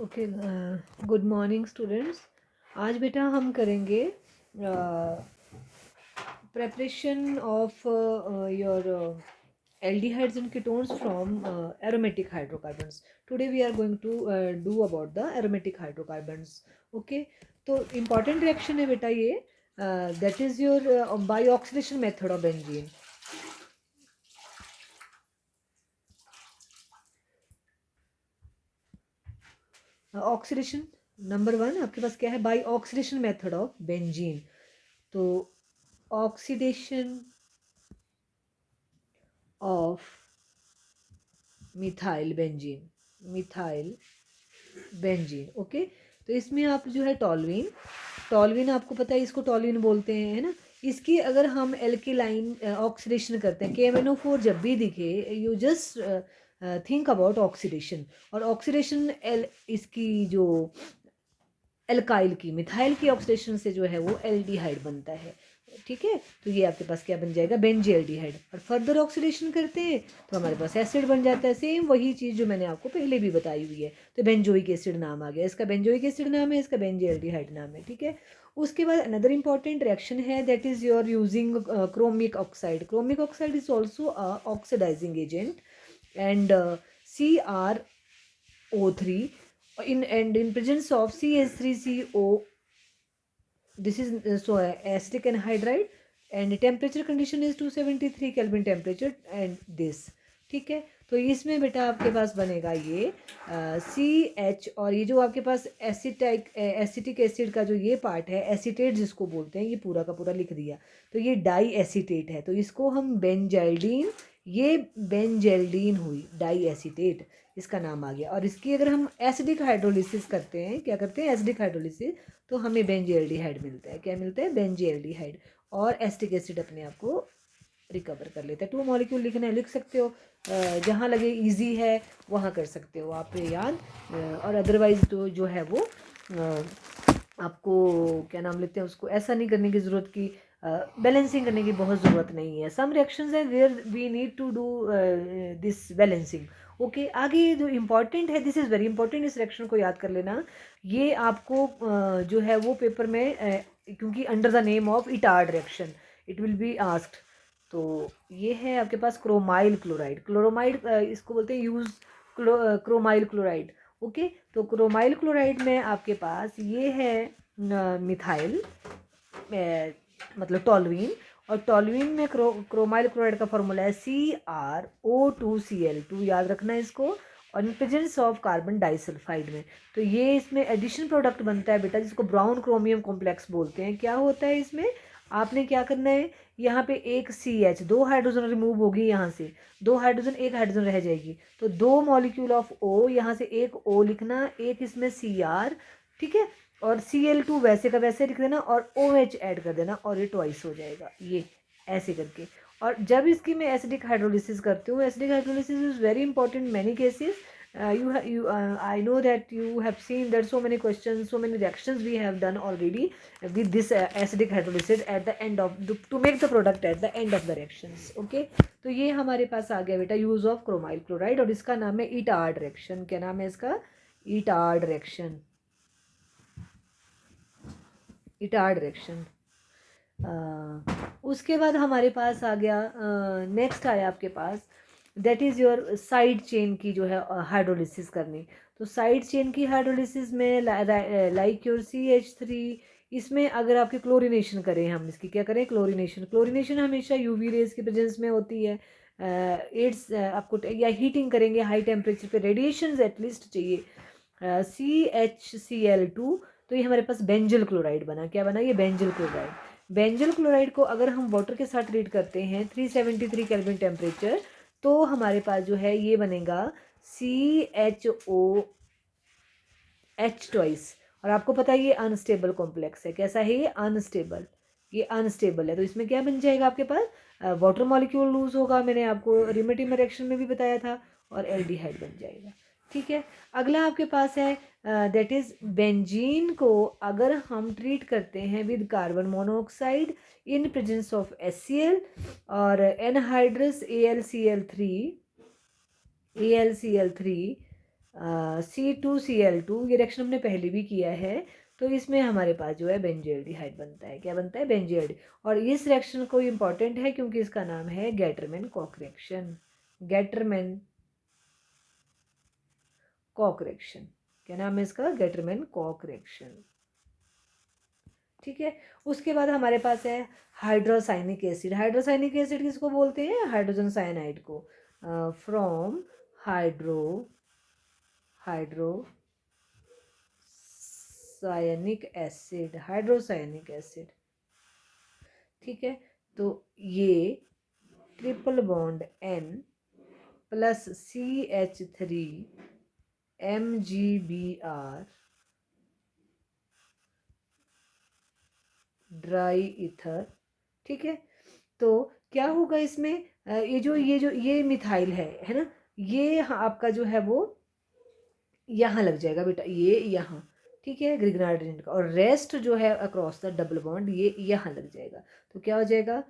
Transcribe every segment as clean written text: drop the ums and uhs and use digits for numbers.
Okay, good morning students. आज बेटा हम करेंगे preparation of your aldehydes and ketones from aromatic hydrocarbons. Today we are going to do about the aromatic hydrocarbons. Okay, तो important reaction है बेटा ये, that is your bioxidation method of benzene. Oxidation number one आपके पास क्या है, by oxidation method of benzene. तो oxidation of methyl benzene. Okay, तो इसमें आप जो है टॉलविन आपको पता है, इसको टॉलविन बोलते हैं, है ना। इसकी अगर हम एल्किलाइन ऑक्सीडेशन करते हैं, KMnO4 जब भी दिखे, you just think about oxidation. और ऑक्सीडेशन इसकी जो एल्काइल की, मिथाइल की ऑक्सीडेशन से जो है वो एल्डिहाइड बनता है। ठीक है, तो ये आपके पास क्या बन जाएगा, बेंजीएल्डिहाइड। और फर्दर ऑक्सीडेशन करते हैं तो हमारे पास एसिड बन जाता है, सेम वही चीज़ जो मैंने आपको पहले भी बताई हुई है। तो बेंजोइक एसिड नाम आ गया, इसका बेंजोइक एसिड नाम है, इसका बेंजीएल्डिहाइड नाम है। ठीक है, उसके बाद अनदर इंपॉर्टेंट रिएक्शन है, that is your using chromic oxide. Chromic oxide is also oxidising agent and CrO3 in presence of CH3CO. This is so acetic anhydride and temperature condition is 273 Kelvin temperature and this. ठीक है, तो इसमें बेटा आपके पास बनेगा ये CH, और ये जो आपके पास एसिटिक एसिड का जो ये पार्ट है, एसीटेट जिसको बोलते हैं, ये पूरा का पूरा लिख दिया। तो ये डाई एसीटेट है, तो इसको हम बेंजाइल्डीन, ये बेंजेल्डीन हुई डाई एसीटेट, इसका नाम आ गया। और इसकी अगर हम एसिडिक हाइड्रोलिसिस करते हैं, क्या करते हैं, एसिडिक हाइड्रोलिसिस, तो हमें बेंजीएल्डिहाइड मिलता है। क्या मिलता है, बेंजीएल्डिहाइड। और एसिटिक एसिड अपने आप को रिकवर कर लेता है। 2 मॉलिक्यूल लिखना है, लिख सकते हो, जहाँ लगे इजी है वहाँ कर सकते हो आप याद। और अदरवाइज तो जो है वो आपको क्या नाम लेते हैं, उसको ऐसा नहीं करने की ज़रूरत की, बैलेंसिंग करने की बहुत ज़रूरत नहीं है। सम रिएक्शंस हैं where we need to do this balancing. Okay, आगे जो इम्पॉर्टेंट है, दिस इज़ वेरी इंपॉर्टेंट, इस रिएक्शन को याद कर लेना। ये आपको जो है वो पेपर में क्योंकि under the name of Etard reaction it will be asked. तो ये है आपके पास क्रोमाइल क्लोराइड, क्लोरोमाइड इसको बोलते हैं, यूज क्रोमाइल क्लोराइड। ओके, तो क्रोमाइल क्लोराइड में आपके पास ये है मिथाइल, मतलब टॉलवीन। और टॉलवीन में क्रोमाइल क्लोराइड का फॉर्मूला है CrO2Cl2, याद रखना है इसको। और इन प्रेजेंस ऑफ कार्बन डाइसल्फाइड में, तो ये इसमें एडिशन प्रोडक्ट बनता है बेटा, जिसको ब्राउन क्रोमियम कॉम्प्लेक्स बोलते हैं। क्या होता है इसमें, आपने क्या करना है, यहाँ पे एक CH, 2 हाइड्रोजन रिमूव होगी, यहाँ से 2 हाइड्रोजन, 1 हाइड्रोजन रह जाएगी, तो 2 मॉलिक्यूल ऑफ O, यहाँ से एक O लिखना, एक इसमें Cr। ठीक है, और Cl2 वैसे का वैसे लिख देना और OH ऐड कर देना, और ये ट्वाइस हो जाएगा, ये ऐसे करके। और जब इसकी मैं एसिडिक हाइड्रोलिसिस करती हूँ, acidic hydrolysis is very important many cases. I know that you have seen that so many questions, so many reactions we have done already with this acidic hydrolysis at the end of to make the product at the end of the reactions. Okay, तो ये हमारे पास आ गया बेटा use of chromyl chloride, और इसका नाम है Etard reaction. क्या नाम है इसका, इटार्ड रिएक्शन, इटार्ड रिएक्शन। उसके बाद हमारे पास आ गया, नेक्स्ट आया आपके पास, that is your side chain की जो है हाइड्रोलिसिस करनी। तो साइड चेन की हाइड्रोलिसिस में लाइक योर CH3, इसमें अगर आपकी क्लोरीनेशन करें, हम इसकी क्या करें, क्लोरीनेशन हमेशा UV रेज की प्रेजेंस में होती है। एड्स आपको, या हीटिंग करेंगे हाई टेम्परेचर पे, रेडिएशन एटलीस्ट चाहिए। CHCl2, तो ये हमारे पास बेंजल क्लोराइड बना। क्या बना, ये बेंजल क्लोराइड। बेंजल क्लोराइड को अगर हम वाटर के साथ ट्रीट करते हैं 373 केल्विन टेम्परेचर, तो हमारे पास जो है ये बनेगा CHOH ट्वाइस। और आपको पता है ये अनस्टेबल कॉम्प्लेक्स है। कैसा है ये, अनस्टेबल, ये अनस्टेबल है। तो इसमें क्या बन जाएगा आपके पास, वाटर मॉलिक्यूल लूज होगा, मैंने आपको रिमेटिव रिएक्शन में भी बताया था, और एल्डिहाइड बन जाएगा। ठीक है, अगला आपके पास है दैट इज बेंजीन को अगर हम ट्रीट करते हैं with carbon monoxide in presence of HCl और एनहाइड्रस AlCl3, C2Cl2, ये रिएक्शन हमने पहले भी किया है। तो इसमें हमारे पास जो है बेंजील्डिहाइड बनता है। क्या बनता है? बेंजील्ड। और इस रिएक्शन को इम्पॉर्टेंट है क्योंकि इसका नाम है Gattermann Koch reaction. Gattermann Koch reaction, क्या नाम है इसका? Gattermann Koch reaction. ठीक है। उसके बाद हमारे पास है हाइड्रोसाइनिक एसिड। हाइड्रोसाइनिक एसिड किसको बोलते हैं? हाइड्रोजन साइनाइड को। From hydrocyanic acid, hydrocyanic acid. ठीक है। तो ये triple bond N plus CH3 MgBr dry ether. ठीक है। तो क्या होगा इसमें? ये मिथाइल है ना, ये आपका जो है वो यहाँ लग जाएगा बेटा, ये यहाँ। ठीक है, ग्रिग्नार्ड रीजन का। और रेस्ट जो है अक्रॉस द डबल बॉन्ड ये यहाँ लग जाएगा। तो क्या हो जाएगा?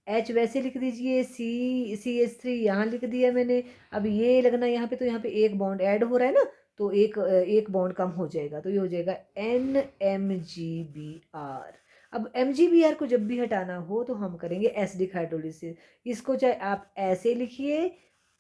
H वैसे लिख दीजिए, CH3 यहाँ लिख दिया मैंने। अब ये लगना यहाँ पे, तो यहाँ पे एक बॉन्ड ऐड हो रहा है ना, तो एक बॉन्ड कम हो जाएगा, तो ये हो जाएगा NMgBr। अब MgBr को जब भी हटाना हो तो हम करेंगे एसिडिक हाइड्रोलिसिस। इसको चाहे आप ऐसे लिखिए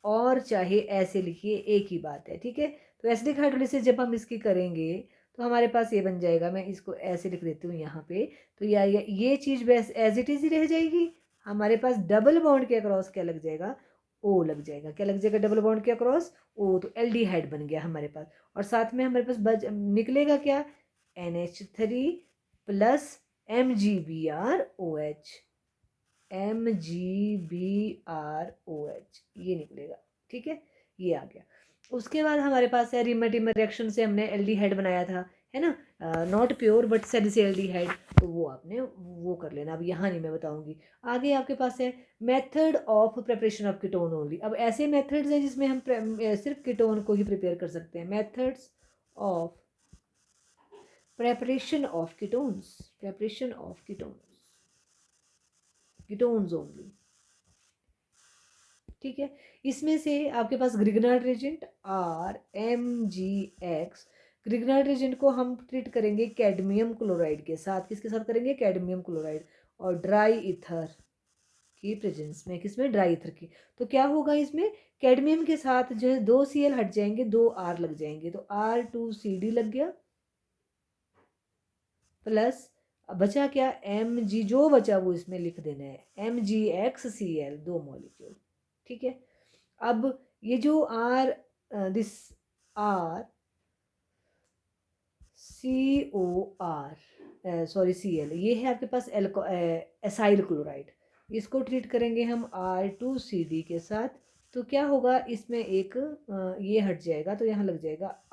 और चाहे ऐसे लिखिए, एक ही बात है। ठीक है। तो एसिडिक हाइड्रोलिसिस जब हम इसकी करेंगे तो हमारे पास ये बन जाएगा। मैं इसको ऐसे लिख देती हूँ यहाँ पे। तो ये चीज़ बस एज इट इज़ ही रह जाएगी। हमारे पास डबल बॉन्ड के अक्रॉस क्या लग जाएगा? ओ लग जाएगा। क्या लग जाएगा डबल बॉन्ड के अक्रॉस? ओ। तो एल्डिहाइड बन गया हमारे पास। और साथ में हमारे पास निकलेगा क्या? NH3 प्लस MgBrOH, MgBrOH ये निकलेगा। ठीक है, ये आ गया। उसके बाद हमारे पास है रिमेटिमर रिएक्शन से हमने एल्डिहाइड बनाया था, है ना, नॉट प्योर बट सैलिसिल्डिहाइड। तो वो आपने वो कर लेना, अब यहाँ नहीं मैं बताऊंगी। आगे आपके पास है method of preparation of ketone only. अब ऐसे मेथड्स हैं जिसमें हम सिर्फ कीटोन को ही प्रिपेयर कर सकते हैं। Methods of preparation of ketones, preparation of ketones only. ठीक है। इसमें से आपके पास Grignard Regent RMgX, Grignard Regent को हम ट्रीट करेंगे कैडमियम क्लोराइड के साथ। किसके साथ करेंगे? Cadmium chloride. और ड्राई ईथर की प्रेजेंस में, किसमें? ड्राई ईथर की। तो क्या होगा इसमें? कैडमियम के साथ जो है 2 Cl हट जाएंगे, 2 R लग जाएंगे, तो R2CD लग गया, प्लस बचा क्या? Mg, जो बचा वो इसमें लिख देना है, MgXCl, 2 मॉलिक्यूल। ठीक है। अब ये जो दिस Cl, ये है आपके पास एसाइल क्लोराइड। इसको ट्रीट करेंगे हम R2CD के साथ। तो क्या होगा इसमें? एक ये हट जाएगा, तो यहाँ लग जाएगा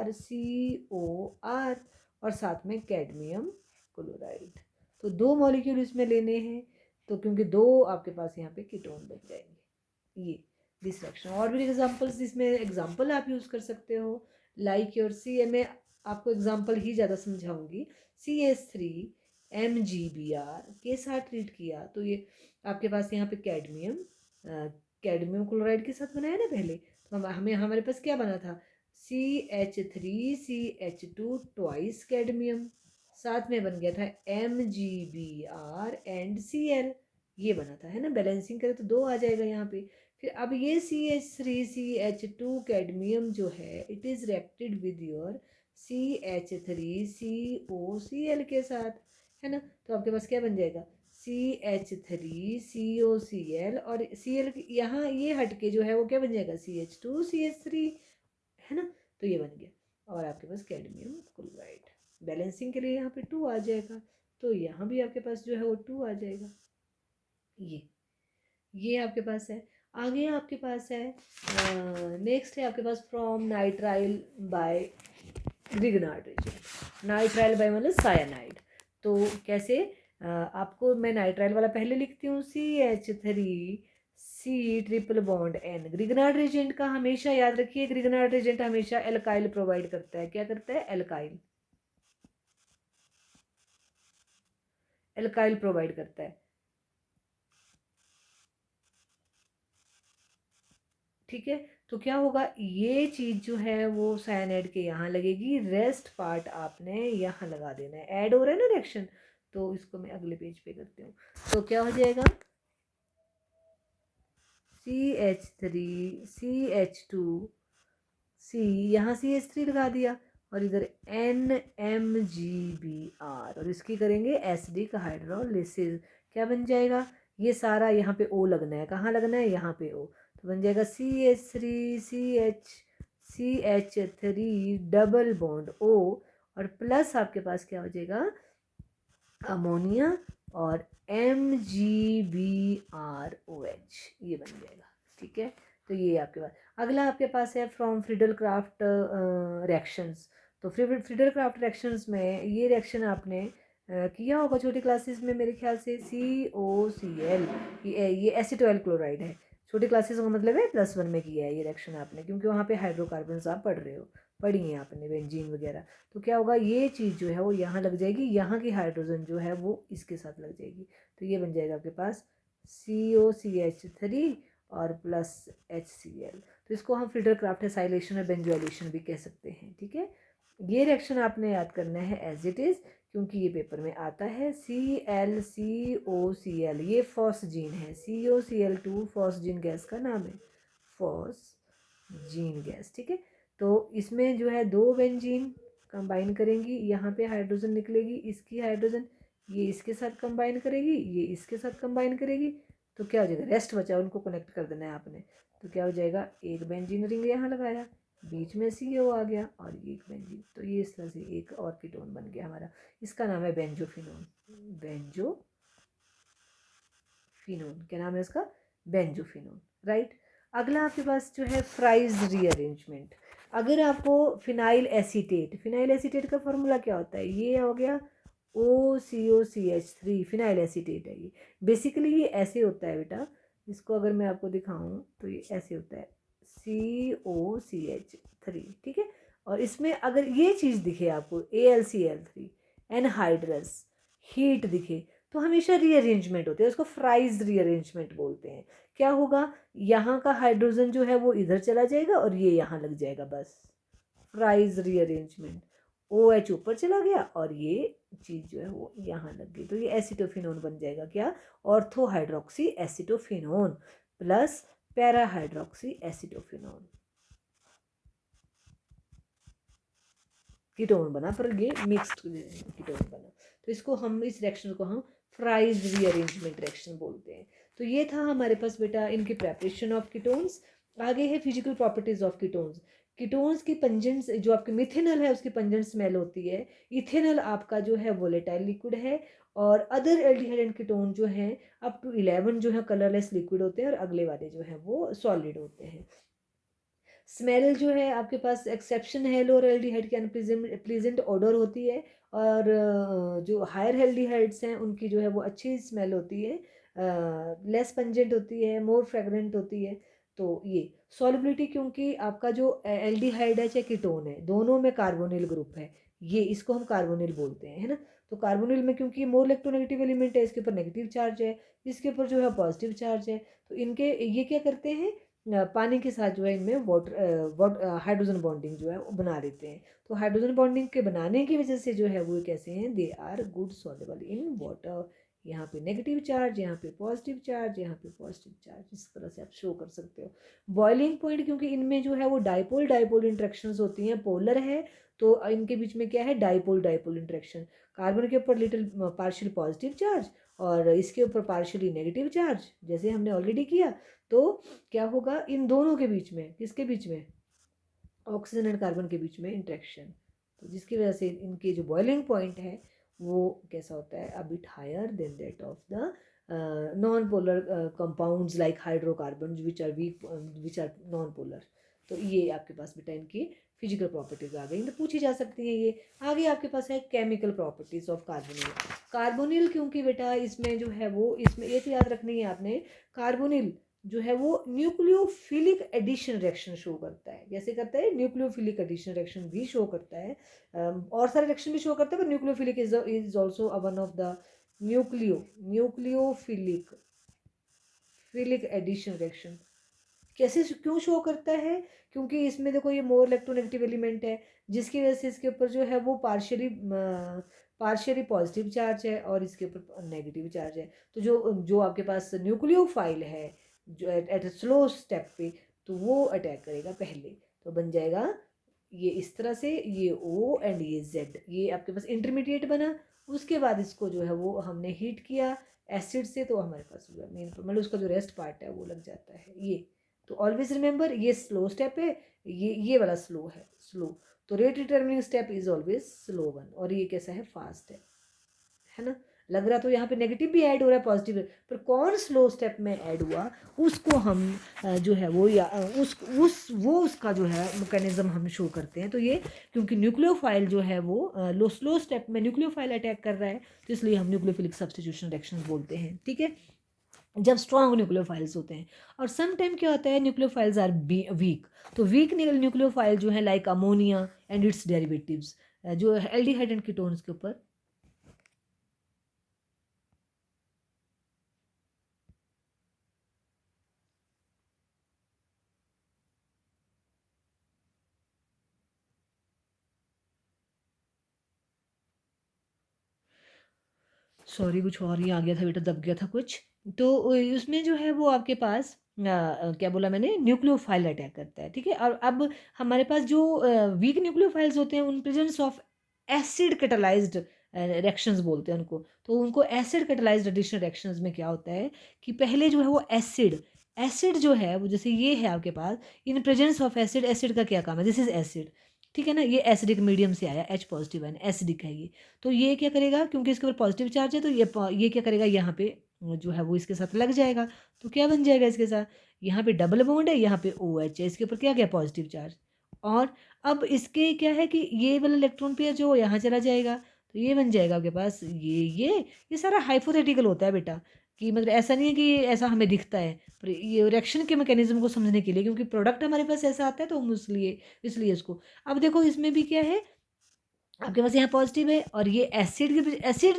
RCOR और साथ में कैडमियम क्लोराइड। तो 2 मॉलिक्यूल इसमें लेने हैं, तो क्योंकि 2 आपके पास यहाँ पे कीटोन बन जाएंगे। ये दिस रिएक्शन। और भी एग्जांपल्स, इसमें एग्जांपल आप यूज़ कर सकते हो, लाइक योर मैं आपको एग्जांपल ही ज़्यादा समझाऊंगी। CH3 MgBr के साथ ट्रीट किया, तो ये आपके पास यहाँ पे कैडमियम क्लोराइड के साथ बनाया ना पहले। तो हमें हमारे पास क्या बना था? CH3CH2 ट्वाइस कैडमियम, साथ में बन गया था MgBr एंड Cl, ये बना था, है ना। बैलेंसिंग करें तो 2 आ जाएगा यहाँ पे। फिर अब ये CH3CH2 कैडमियम जो है, it is reacted with your CH3COCl के साथ, है ना। तो आपके पास क्या बन जाएगा? CH3COCl, और Cl यहाँ ये हट के जो है वो क्या बन जाएगा? CH2CH3, है ना। तो ये बन गया। और आपके पास कैडमियम क्लोराइड, बैलेंसिंग के लिए यहाँ पे 2 आ जाएगा, तो यहाँ भी आपके पास जो है वो 2 आ जाएगा। ये आपके पास है। आगे आपके पास है नेक्स्ट है आपके पास from nitrile by Grignard reagent. Nitrile by मतलब साइनाइड। तो कैसे? आपको मैं नाइट्राइल वाला पहले लिखती हूँ, CH3C triple bond N। Grignard reagent का हमेशा याद रखिए, ग्रिग्नार्ड रेजेंट हमेशा एल्काइल प्रोवाइड करता है। क्या करता है? एल्काइल, एल्काइल प्रोवाइड करता है। ठीक है। तो क्या होगा, ये चीज़ जो है वो साइनाइड के यहाँ लगेगी, रेस्ट पार्ट आपने यहाँ लगा देना है। ऐड हो रहा है ना रिएक्शन, तो इसको मैं अगले पेज पे करती हूँ। तो क्या हो जाएगा, CH3CH2C, यहाँ CH3 लगा दिया, और इधर NMGBr, और इसकी करेंगे एसिडिक हाइड्रोलिसिस। क्या बन जाएगा, ये सारा यहाँ पे O लगना है, कहाँ लगना है, यहाँ पे O। तो बन जाएगा CH3 डबल बॉन्ड O, और प्लस आपके पास क्या हो जाएगा, अमोनिया, और MgBrOH, ये बन जाएगा। ठीक है, तो ये आपके पास। अगला आपके पास है फ्रॉम फ्रीडल क्राफ्ट रिएक्शंस। तो फ्रीडल क्राफ्ट रिएक्शंस में ये रिएक्शन आपने किया होगा छोटी क्लासेस में मेरे ख्याल से, COCl, ये एसीटोल क्लोराइड है। छोटी क्लासेस का मतलब है +1 में किया है ये रिएक्शन आपने, क्योंकि वहाँ पे हाइड्रोकार्बन आप पढ़ रहे हो, पढ़ी हैं आपने बेंजीन वगैरह। तो क्या होगा, ये चीज़ जो है वो यहाँ लग जाएगी, यहाँ की हाइड्रोजन जो है वो इसके साथ लग जाएगी। तो ये बन जाएगा आपके पास COCH3 और प्लस HCl। तो इसको हम फ्रीडल क्राफ्ट एसाइलेशन और बेंजोइलेशन भी कह सकते हैं। ठीक है, ये रिएक्शन आपने याद करना है एज इट इज़, क्योंकि ये पेपर में आता है। ClCOCl, ये फॉस्जीन है, COCl2 फॉस्जीन गैस का नाम है, फॉस्जीन गैस। ठीक है, तो इसमें जो है 2 बेंजीन कंबाइन करेंगी, यहाँ पे हाइड्रोजन निकलेगी, इसकी हाइड्रोजन ये इसके साथ कंबाइन करेगी, ये इसके साथ कंबाइन करेगी। तो क्या हो जाएगा, रेस्ट बचा, उनको कनेक्ट कर देना है आपने। तो क्या हो जाएगा, एक बेंजीन रिंग यहाँ लगाया, बीच में CO आ गया, और ये एक बेंजीन। तो ये इस तरह से एक और कीटोन बन गया हमारा, इसका नाम है बेंजोफिनोन। बेंजोफिनोन, क्या नाम है इसका, बेंजोफिनोन, राइट। अगला आपके पास जो है फ्राइज रीअरेंजमेंट। अगर आपको फिनाइल एसीटेट का फॉर्मूला क्या होता है, ये हो गया OCOCH3, फिनाइल एसीटेट है ये। बेसिकली ये ऐसे होता है बेटा, इसको अगर मैं आपको दिखाऊं तो ये ऐसे होता है, COCH3। ठीक है, और इसमें अगर ये चीज़ दिखे आपको, AlCl3 एनहाइड्रस, हीट दिखे, तो हमेशा रीअरेंजमेंट होते हैं, उसको फ्राइज रीअरेंजमेंट बोलते हैं। क्या होगा, यहाँ का हाइड्रोजन जो है वो इधर चला जाएगा और ये यहाँ लग जाएगा, बस फ्राइज रीअरेंजमेंट। OH ऊपर चला गया और ये चीज़ जो है वो यहाँ लग गई, तो ये एसिटोफिनोन बन जाएगा। क्या, ortho hydroxy acetophenone plus para hydroxy acetophenone, ketone बना, पर ये मिक्स्ड कीटोन बना। तो इसको हम, इस रिएक्शन को हम फ्राइज रीअरेंजमेंट रिएक्शन बोलते हैं। तो ये था हमारे पास बेटा इनकी प्रेपरेशन ऑफ कीटोन्स। आगे है physical properties of ketones. Ketones की पंजेंट, जो आपके मिथेनल है उसकी पंजेंट स्मेल होती है, इथेनल आपका जो है वोलेटाइल लिक्विड है, और अदर एल्डिहाइड एंड कीटोन जो हैं अप टू 11 जो है कलरलेस लिक्विड होते हैं, और अगले वाले जो है वो सॉलिड होते हैं। स्मेल जो है आपके पास एक्सेप्शन है, लोअर एल्डिहाइड की अनप्लीजेंट ऑडर होती है, और जो हायर एल्डिहाइड्स हैं उनकी जो है वो अच्छी स्मेल होती है, लेस पंजेंट होती है, मोर फ्रेगरेंट होती है। तो ये सॉल्युबिलिटी, क्योंकि आपका जो एल्डिहाइड है चाहे कीटोन है, दोनों में कार्बोनिल ग्रुप है, ये इसको हम कार्बोनिल बोलते हैं, है ना। तो कार्बोनिल में क्योंकि मोर इलेक्ट्रोनेगेटिव एलिमेंट है, इसके ऊपर नेगेटिव चार्ज है, इसके ऊपर जो है पॉजिटिव चार्ज है, तो इनके ये क्या करते हैं, पानी के साथ जो है इनमें वाटर हाइड्रोजन बॉन्डिंग जो है वो बना देते हैं। तो हाइड्रोजन बॉन्डिंग के बनाने की वजह से जो है वो कैसे हैं, they are good soluble in water. यहाँ पे नेगेटिव चार्ज, यहाँ पे पॉजिटिव चार्ज, यहाँ पे पॉजिटिव चार्ज, इस तरह से आप शो कर सकते हो। बॉइलिंग पॉइंट, क्योंकि इनमें जो है वो डाइपोल डाइपोल इंट्रैक्शंस होती हैं, पोलर है, तो इनके बीच में क्या है, डाइपोल डाइपोल इंट्रैक्शन। कार्बन के ऊपर लिटिल पार्शियल पॉजिटिव चार्ज, और इसके ऊपर पार्शियली नेगेटिव चार्ज, जैसे हमने ऑलरेडी किया। तो क्या होगा, इन दोनों के बीच में, किसके बीच में, ऑक्सीजन एंड कार्बन के बीच में इंट्रैक्शन, तो जिसकी वजह से इनके जो बॉइलिंग पॉइंट है वो कैसा होता है, a bit higher than that of the non polar compounds like hydrocarbon which are weak, which are non polar. तो ये आपके पास बेटा इनकी फिजिकल प्रॉपर्टीज आ गई, तो पूछी जा सकती है ये। आगे आपके पास है chemical properties of carbonyl. Carbonyl क्योंकि बेटा इसमें जो है वो, इसमें ये तो याद रखनी है आपने, कार्बोनिल जो है वो न्यूक्लियोफिलिक एडिशन रिएक्शन शो करता है। कैसे करता है, न्यूक्लियोफिलिक एडिशन रिएक्शन भी शो करता है, और सारे रिएक्शन भी शो करता है, पर nucleophilic is also one of the nucleophilic addition reaction. कैसे क्यों शो करता है, क्योंकि इसमें देखो ये मोर इलेक्ट्रोनेगेटिव एलिमेंट है, जिसकी वजह से इसके ऊपर जो है वो पार्शियली पॉजिटिव चार्ज है और इसके ऊपर नेगेटिव चार्ज है। तो जो जो आपके पास न्यूक्लियोफाइल है जो एट स्लो स्टेप पे, तो वो अटैक करेगा पहले। तो बन जाएगा ये इस तरह से, ये O एंड ये Z, ये आपके पास इंटरमीडिएट बना। उसके बाद इसको जो है वो हमने हीट किया एसिड से, तो हमारे पास मेन मतलब उसका जो रेस्ट पार्ट है वो लग जाता है ये। तो ऑलवेज रिमेंबर ये स्लो स्टेप है, ये वाला स्लो है, स्लो। तो rate determining step is always slow one, और ये कैसा है, फास्ट है ना। लग रहा तो यहाँ पे नेगेटिव भी ऐड हो रहा है, पॉजिटिव, पर कौन स्लो स्टेप में ऐड हुआ उसको हम जो है वो या उसका जो है मैकेनिज्म हम शो करते हैं। तो ये क्योंकि न्यूक्लियोफाइल जो है वो स्लो स्टेप में न्यूक्लियोफाइल अटैक कर रहा है, तो इसलिए हम न्यूक्लियोफिलिक सब्स्टिट्यूशन रिएक्शन बोलते हैं, ठीक है, जब स्ट्रॉन्ग न्यूक्लियोफाइल्स होते हैं। और सम टाइम क्या होता है, न्यूक्लियोफाइल्स आर वीक, तो वीक न्यूक्लियोफाइल जो है like ammonia and it's derivatives, जो एल्डिहाइड एंड कीटोन्स के ऊपर। सॉरी कुछ और ही आ गया था बेटा, दब गया था कुछ। तो उसमें जो है वो आपके पास क्या बोला मैंने, न्यूक्लियोफाइल अटैक करता है, ठीक है। और अब हमारे पास जो वीक न्यूक्लियोफाइल्स होते हैं उन presence of acid catalysed reactions बोलते हैं उनको। तो उनको एसिड कैटालाइज्ड एडिशन रिएक्शंस में क्या होता है कि पहले जो है वो एसिड एसिड जो है वो, जैसे ये है आपके पास, in presence of acid, acid का क्या काम है, दिस इज एसिड, ठीक है ना, ये एसिडिक मीडियम से आया, H पॉजिटिव है, एसिडिक है ये। तो ये क्या करेगा, क्योंकि इसके ऊपर पॉजिटिव चार्ज है, तो ये क्या करेगा, यहाँ पे जो है वो इसके साथ लग जाएगा। तो क्या बन जाएगा इसके साथ, यहाँ पे डबल बॉन्ड है, यहाँ पे OH है, इसके ऊपर क्या गया, पॉजिटिव चार्ज। और अब इसके क्या है कि ये वाला इलेक्ट्रॉन पेयर जो यहाँ चला जाएगा, तो ये बन जाएगा आपके पास ये सारा हाइपोथेटिकल होता है बेटा, कि मतलब ऐसा नहीं है कि ऐसा हमें दिखता है, पर ये रिएक्शन के मैकेनिज्म को समझने के लिए, क्योंकि प्रोडक्ट हमारे पास ऐसा आता है तो हम इसलिए इसलिए इसको। अब देखो इसमें भी क्या है, आपके पास यहाँ पॉजिटिव है, और ये एसिड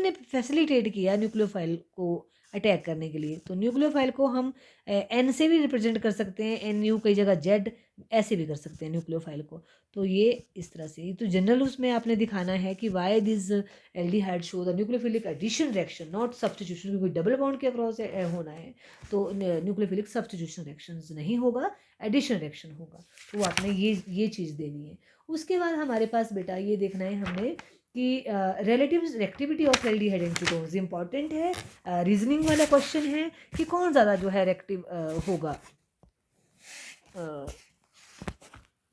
ने फैसिलिटेट किया न्यूक्लियोफाइल को अटैक करने के लिए। तो न्यूक्लियोफाइल को हम एन से भी रिप्रेजेंट कर सकते हैं, NU कई जगह जेड, ऐसे भी कर सकते हैं न्यूक्लियोफाइल को। तो ये इस तरह से, तो जनरल उसमें आपने दिखाना है कि why this aldehyde show the nucleophilic addition reaction not substitution, क्योंकि डबल बॉन्ड के अक्रॉस होना है, तो न्यूक्लियोफिलिक सब्स्टिट्यूशन रिएक्शन नहीं होगा, एडिशन रिएक्शन होगा। तो आपने ये चीज़ देनी है। उसके बाद हमारे पास बेटा ये देखना है हमने कि relative reactivity of aldehyde and ketones important है, रीजनिंग वाला क्वेश्चन है कि कौन ज़्यादा जो है रिएक्टिव होगा,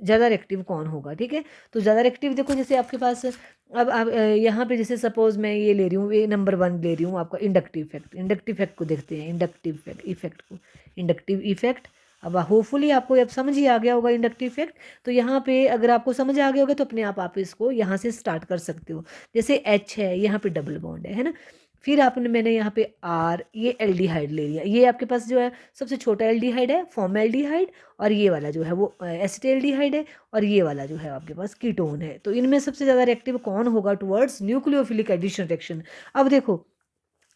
ज़्यादा रिएक्टिव कौन होगा, ठीक है। तो ज़्यादा रिएक्टिव देखो, जैसे आपके पास अब आप यहाँ पे जैसे सपोज मैं ये ले रही हूँ, ये नंबर 1 ले रही हूँ आपका इंडक्टिव इफेक्ट को देखते हैं, इंडक्टिव इफेक्ट। अब होपफुली आपको अब समझ ही आ गया होगा इंडक्टिव इफेक्ट। तो यहाँ पे अगर आपको समझ आ गया होगा तो अपने आप इसको यहाँ से स्टार्ट कर सकते हो। जैसे H है, यहाँ पे डबल बॉन्ड है ना, फिर मैंने यहाँ पे R, ये एल्डिहाइड ले लिया, ये आपके पास जो है सबसे छोटा एल्डिहाइड है, फॉर्मल्डिहाइड, और ये वाला जो है वो एसिटाल्डिहाइड है, और ये वाला जो है आपके पास कीटोन है। तो इनमें सबसे ज़्यादा रिएक्टिव कौन होगा टुवर्ड्स न्यूक्लियोफिलिक एडिशन रिएक्शन। अब देखो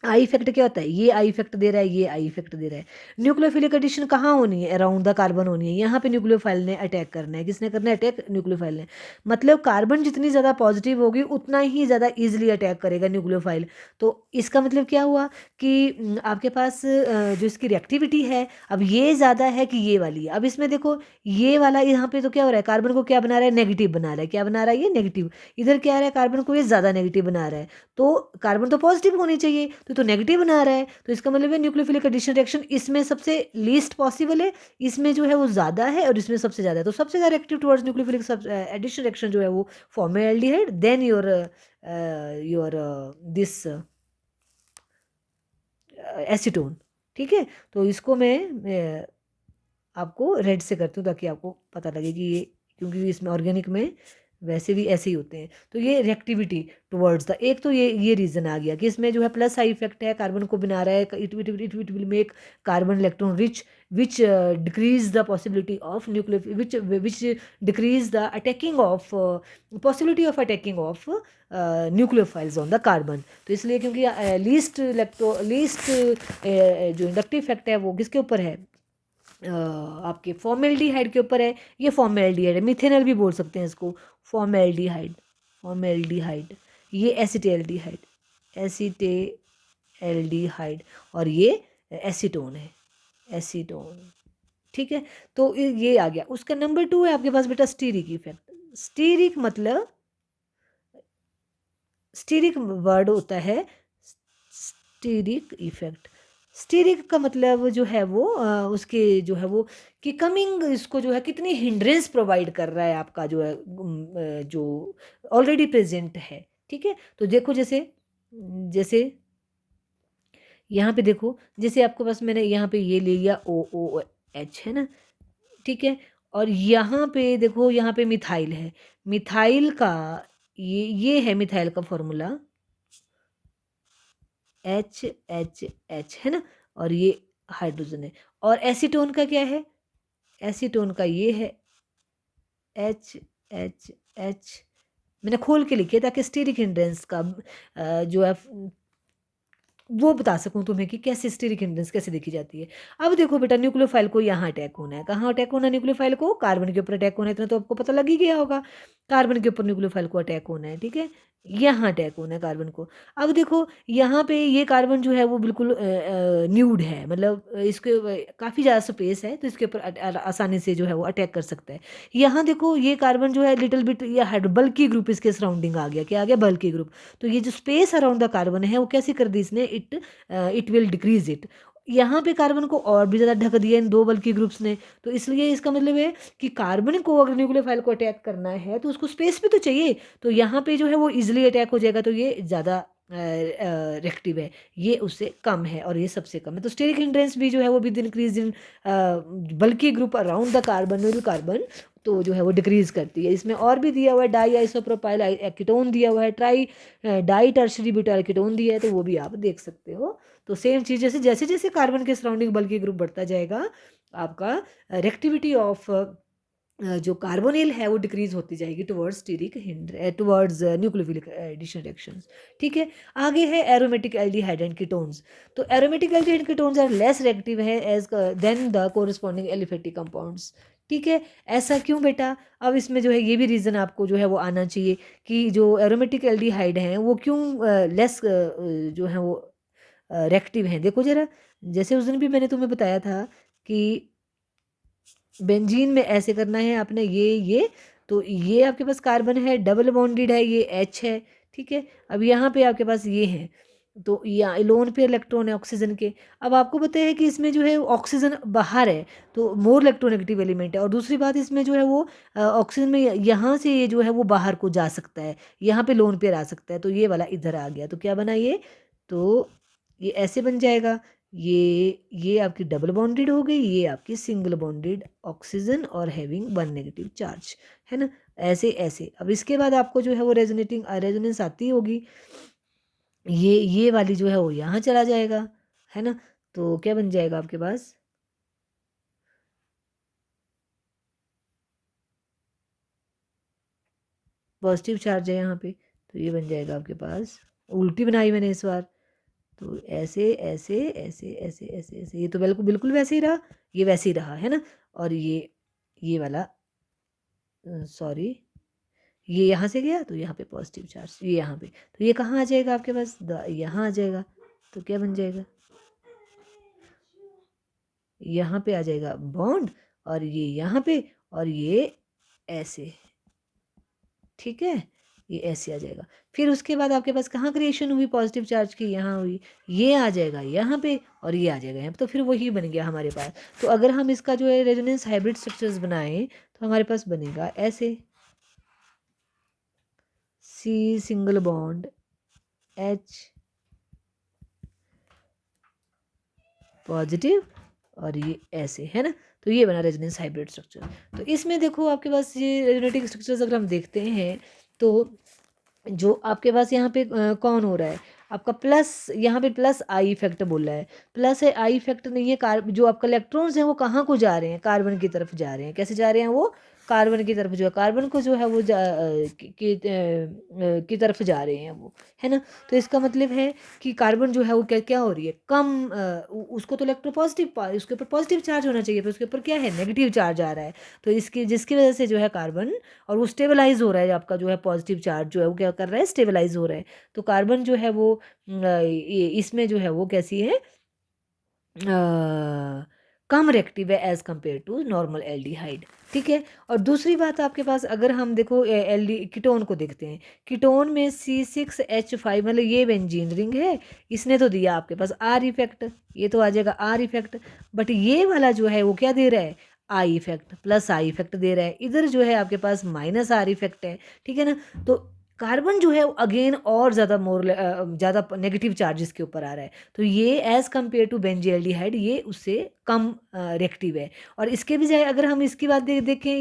आई इफेक्ट क्या होता है, ये आई इफेक्ट दे रहा है, ये आई इफेक्ट दे रहा है। न्यूक्लियोफिलिक एडिशन कहाँ होनी है, अराउंड द कार्बन होनी है। यहाँ पे न्यूक्लियोफाइल ने अटैक करना है, किसने करना है अटैक, न्यूक्लियोफाइल ने। मतलब कार्बन जितनी ज़्यादा पॉजिटिव होगी उतना ही ज़्यादा ईजिली अटैक करेगा न्यूक्लियोफाइल। तो इसका मतलब क्या हुआ कि आपके पास जो इसकी रिएक्टिविटी है, अब ये ज़्यादा है कि ये वाली है। अब इसमें देखो ये वाला यहाँ पे तो क्या हो रहा है, कार्बन को क्या बना रहा है, नेगेटिव बना रहा है, क्या बना रहा है ये नेगेटिव। इधर क्या आ रहा है, कार्बन को ये ज़्यादा नेगेटिव बना रहा है। तो कार्बन तो पॉजिटिव होनी चाहिए, तो नेगेटिव बना रहा है। तो इसका मतलब है न्यूक्लियोफिलिक एडिशन रिएक्शन इसमें सबसे लीस्ट पॉसिबल है, इसमें जो है वो ज़्यादा है, और इसमें सबसे ज़्यादा है। तो सबसे ज़्यादा active towards nucleophilic addition reaction जो है वो formaldehyde, then your this acetone, ठीक है। तो इसको मैं आपको रेड से करती हूँ ताकि आपको पता लगे कि ये, क्योंकि इसमें ऑर्गेनिक में वैसे भी ऐसे ही होते हैं। तो ये रिएक्टिविटी टुवर्ड्स द, एक तो ये रीज़न आ गया कि इसमें जो है प्लस आई इफेक्ट है, कार्बन को बना रहा है, it will make carbon electron rich, which decrease the possibility of nucleo which decrease the attacking of possibility of attacking of nucleophiles on the carbon. तो इसलिए क्योंकि लीस्ट जो इंडक्टिव इफेक्ट है वो किसके ऊपर है, आपके फॉर्मेल्डिहाइड के ऊपर है, ये फॉर्मेल्डिहाइड है, मिथेनॉल भी बोल सकते हैं इसको, फॉर्मेल्डिहाइड, फॉर्मेल्डिहाइड, ये एसिटेल्डिहाइड, एसिटेल्डिहाइड, और ये एसीटोन है, एसीटोन। ठीक है, तो ये आ गया। उसका नंबर 2 है आपके पास बेटा स्टीरिक इफेक्ट। स्टीरिक मतलब, स्टीरिक वर्ड होता है स्टीरिक इफेक्ट। स्टीरिक का मतलब जो है वो उसके जो है वो कि कमिंग इसको जो है कितनी हिंड्रेंस प्रोवाइड कर रहा है आपका जो है जो ऑलरेडी प्रेजेंट है। ठीक है, तो देखो जैसे जैसे यहाँ पे देखो, जैसे आपके पास मैंने यहाँ पे ये ले लिया OOH है ना, ठीक है, और यहाँ पे देखो, यहाँ पे मिथाइल है, मिथाइल का ये है मिथाइल का फॉर्मूला HHH है ना, और ये हाइड्रोजन है। और एसीटोन का क्या है, एसीटोन का ये है HHH। मैंने खोल के लिखे ताकि स्टीरिक हिंड्रेंस का जो है वो बता सकूं तुम्हें कि कैसे स्टीरिक हिंड्रेंस कैसे देखी जाती है। अब देखो बेटा, न्यूक्लियोफाइल को यहाँ अटैक होना है, कहाँ अटैक होना है न्यूक्लियोफाइल को, कार्बन के ऊपर अटैक होना है, इतना तो आपको पता लग ही गया होगा, कार्बन के ऊपर न्यूक्लियोफाइल को अटैक होना है। ठीक है, यहाँ अटैक होना है कार्बन को। अब देखो यहाँ पे ये कार्बन जो है वो बिल्कुल न्यूड है, मतलब इसके काफ़ी ज़्यादा स्पेस है, तो इसके ऊपर आसानी से जो है वो अटैक कर सकता है। यहाँ देखो ये कार्बन जो है लिटिल बिट, ये बल्कि ग्रुप इसके सराउंडिंग आ गया, क्या आ गया, बल्कि ग्रुप। तो ये जो स्पेस अराउंड द कार्बन है वो कैसे कर दी इसने, इट विल डिक्रीज इट। यहाँ पे कार्बन को और भी ज़्यादा ढक दिया इन दो बल्कि ग्रुप्स ने। तो इसलिए इसका मतलब है कि कार्बन को अगर न्यूक्लियोफाइल को अटैक करना है तो उसको स्पेस भी तो चाहिए, तो यहाँ पे जो है वो इजिली अटैक हो जाएगा, तो ये ज़्यादा रिएक्टिव है, ये उससे कम है और ये सबसे कम है। तो स्टेरिक हिंड्रेंस भी जो है वो विद इंक्रीज इन बल्कि group around the carbon carbon, तो जो है वो डिक्रीज करती है। इसमें और भी दिया हुआ है, डाई आइसोप्रोपाइल एकीटोन दिया हुआ है, ट्राई डाई टर्शरी ब्यूटाइल एकीटोन दिया है, तो वो भी आप देख सकते हो। तो सेम चीज़, जैसे जैसे जैसे कार्बन के सराउंडिंग बल्कि ग्रुप बढ़ता जाएगा, आपका रिएक्टिविटी ऑफ जो कार्बोनिल है वो डिक्रीज होती जाएगी towards steric towards nucleophilic addition reactions. ठीक है, आगे है एरोमेटिक एल्डिहाइड एंड कीटोन्स। तो aromatic aldehyde and ketones are less reactive है as than the corresponding aliphatic compounds. ठीक है, ऐसा क्यों बेटा, अब इसमें जो है ये भी रीज़न आपको जो है वो आना चाहिए कि जो एरोमेटिक एल्डिहाइड हैं वो क्यों लेस जो है वो रिएक्टिव हैं। देखो जरा, जैसे उस दिन भी मैंने तुम्हें बताया था कि बेंजीन में ऐसे करना है आपने, ये तो ये आपके पास कार्बन है, डबल बॉन्डेड है, ये H है। ठीक है, अब यहाँ पे आपके पास ये है, तो यहाँ लोन पे इलेक्ट्रॉन है ऑक्सीजन के। अब आपको पता है कि इसमें जो है ऑक्सीजन बाहर है, तो मोर इलेक्ट्रोनेगेटिव एलिमेंट है। और दूसरी बात इसमें जो है वो ऑक्सीजन में यहाँ से ये जो है वो बाहर को जा सकता है, यहाँ पे लोन पेयर आ सकता है, तो ये वाला इधर आ गया, तो क्या बना ये, तो ये ऐसे बन जाएगा, ये आपकी डबल बॉन्डेड हो गई, ये आपकी सिंगल बॉन्डेड ऑक्सीजन और हैविंग वन नेगेटिव चार्ज, है ना, ऐसे ऐसे। अब इसके बाद आपको जो है वो रेजोनेटिंग रेजोनेंस आती होगी, ये वाली जो है वो यहाँ चला जाएगा, है ना, तो क्या बन जाएगा आपके पास, पॉजिटिव चार्ज है यहाँ पे, तो ये बन जाएगा आपके पास, उल्टी बनाई मैंने इस बार, तो ऐसे ऐसे ऐसे ऐसे ऐसे ऐसे, ये तो बिल्कुल बिल्कुल वैसे ही रहा, ये वैसे ही रहा, है ना। और ये वाला सॉरी, ये यहाँ से गया तो यहाँ पे पॉजिटिव चार्ज, ये यहाँ पे, तो ये कहाँ आ जाएगा आपके पास, यहाँ आ जाएगा, तो क्या बन जाएगा, यहाँ पे आ जाएगा बॉन्ड, और ये यहाँ पे, और ये ऐसे, ठीक है, ये ऐसे आ जाएगा। फिर उसके बाद आपके पास कहाँ क्रिएशन हुई पॉजिटिव चार्ज की, यहाँ हुई, ये आ जाएगा यहाँ पे, और ये आ जाएगा यहाँ पे, तो फिर वही बन गया हमारे पास। तो अगर हम इसका जो है रेजोनेंस हाइब्रिड स्ट्रक्चर्स बनाएं तो हमारे पास बनेगा ऐसे, C single bond H positive, और ये ऐसे, है ना, तो ये बना रेजोनेंस हाइब्रिड स्ट्रक्चर। तो इसमें देखो आपके पास ये रेजोनेटिंग स्ट्रक्चर्स अगर हम देखते हैं, तो जो आपके पास यहाँ पे कौन हो रहा है आपका प्लस, यहाँ पे प्लस आई इफेक्ट बोला है, प्लस आई इफेक्ट नहीं है, जो आपका इलेक्ट्रॉन्स हैं वो कहाँ को जा रहे हैं, कार्बन की तरफ जा रहे हैं, कैसे जा रहे हैं वो, कार्बन की तरफ जो है, कार्बन को जो है वो की तरफ जा रहे हैं वो, है ना। तो इसका मतलब है कि कार्बन जो है वो क्या क्या हो रही है, कम उसको तो इलेक्ट्रोपॉजिटिव, उसके ऊपर पॉजिटिव चार्ज होना चाहिए, पर उसके ऊपर क्या है, नेगेटिव चार्ज आ रहा है। तो इसकी जिसकी वजह से जो है कार्बन, और वो स्टेबलाइज हो रहा है, आपका जो है पॉजिटिव चार्ज जो है वो क्या कर रहा है, स्टेबलाइज हो रहा है। तो कार्बन जो है वो इसमें जो है वो कैसी है, कम रिएक्टिव है as compared to normal aldehyde, ठीक है। और दूसरी बात आपके पास, अगर हम देखो एल्डी कीटोन को देखते हैं, कीटोन में C6H5 मतलब ये बेंजीन रिंग है, इसने तो दिया आपके पास आर इफेक्ट, ये तो आ जाएगा आर इफेक्ट, बट ये वाला जो है वो क्या दे रहा है, I effect, plus I effect दे रहा है, इधर जो है आपके पास माइनस आर इफेक्ट है, ठीक है ना। तो कार्बन जो है अगेन और ज़्यादा ज़्यादा नेगेटिव चार्ज इसके ऊपर आ रहा है। तो ये एज़ कम्पेयर टू बेंजील्डिहाइड ये उससे कम रिएक्टिव है। और इसके बजाय अगर हम इसकी बात देखें,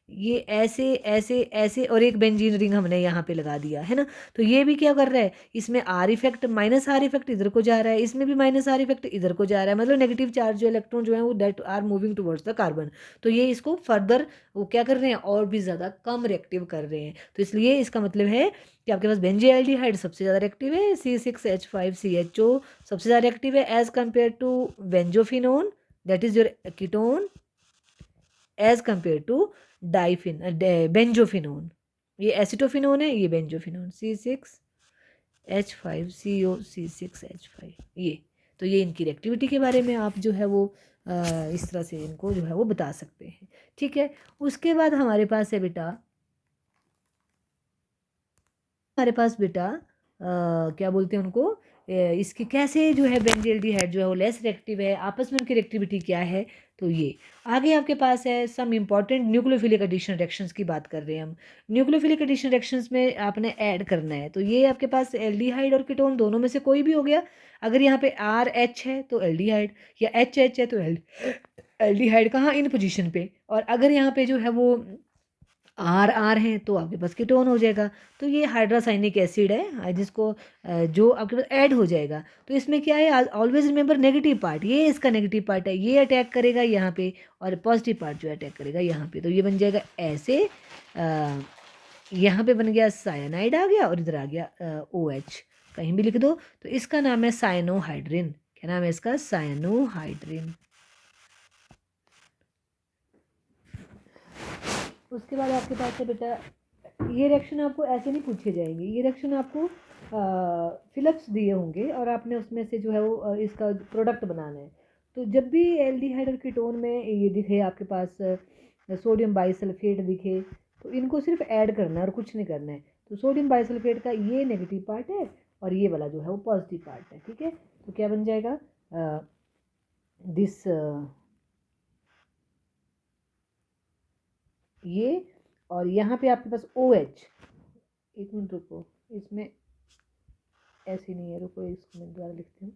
ये ऐसे ऐसे ऐसे और एक बेंजीन रिंग हमने यहाँ पे लगा दिया है ना। तो ये भी क्या कर रहा है, इसमें are effect, minus are effect इधर को जा रहा है, इसमें भी माइनस आर इफेक्ट इधर को जा रहा है, मतलब नेगेटिव चार्ज जो इलेक्ट्रॉन जो है वो that are moving towards the carbon. तो ये इसको फर्दर वो क्या कर रहे हैं, और भी ज़्यादा कम रिएक्टिव कर रहे हैं। तो इसलिए इसका मतलब है कि आपके पास बेंजील्डिहाइड सबसे ज़्यादा रिएक्टिव है, C6H5CHO सबसे ज़्यादा रिएक्टिव है as compared to benzophenone, that is your ketone, as compared to benzophenone. ये एसिटोफिनोन है, ये बेंजोफिनोन, C6H5CO C6H5 ये। तो ये इनकी रिएक्टिविटी के बारे में आप जो है वो इस तरह से इनको जो है वो बता सकते हैं, ठीक है। उसके बाद हमारे पास है बेटा, हमारे पास बेटा क्या बोलते हैं उनको, इसकी कैसे जो है बेंजील्डिहाइड जो है वो लेस रिएक्टिव है, आपस में उनकी रिएक्टिविटी क्या है। तो ये आगे आपके पास है some important nucleophilic addition reactions की बात कर रहे हैं हम। न्यूक्लियोफिलिक एडिशन रिएक्शंस में आपने ऐड करना है, तो ये आपके पास एल्डिहाइड और कीटोन दोनों में से कोई भी हो गया। अगर यहाँ पे RH है तो एल्डिहाइड, या HH है तो एल्डिहाइड, कहाँ, इन पोजीशन पे। और अगर यहाँ पे जो है वो आर हैं तो आपके पास कीटोन हो जाएगा। तो ये हाइड्रोसाइनिक एसिड है जिसको जो आपके पास ऐड हो जाएगा। तो इसमें क्या है, ऑलवेज रिमेंबर नेगेटिव पार्ट, ये इसका नेगेटिव पार्ट है, ये अटैक करेगा यहाँ पे, और पॉजिटिव पार्ट जो अटैक करेगा यहाँ पे। तो ये बन जाएगा ऐसे, यहाँ पे बन गया साइनाइड आ गया, और इधर आ गया OH, कहीं भी लिख दो। तो इसका नाम है साइनोहाइड्रिन। क्या नाम है इसका, साइनोहाइड्रिन। उसके बाद आपके पास है बेटा, ये रिएक्शन आपको ऐसे नहीं पूछे जाएंगे, ये रिएक्शन आपको फिलअप्स दिए होंगे और आपने उसमें से जो है वो इसका प्रोडक्ट बनाना है। तो जब भी एल्डिहाइड और कीटोन में ये दिखे आपके पास सोडियम बाइसल्फेट दिखे, तो इनको सिर्फ ऐड करना है और कुछ नहीं करना है। तो सोडियम बाइसल्फेट का ये नेगेटिव पार्ट है, और ये वाला जो है वो पॉजिटिव पार्ट है, ठीक है। तो क्या बन जाएगा, दिस ये, और यहाँ पे आपके पास OH, एक मिनट रुको, इसमें ऐसे नहीं है, रुको इसको मैं दोबारा लिखती हूँ।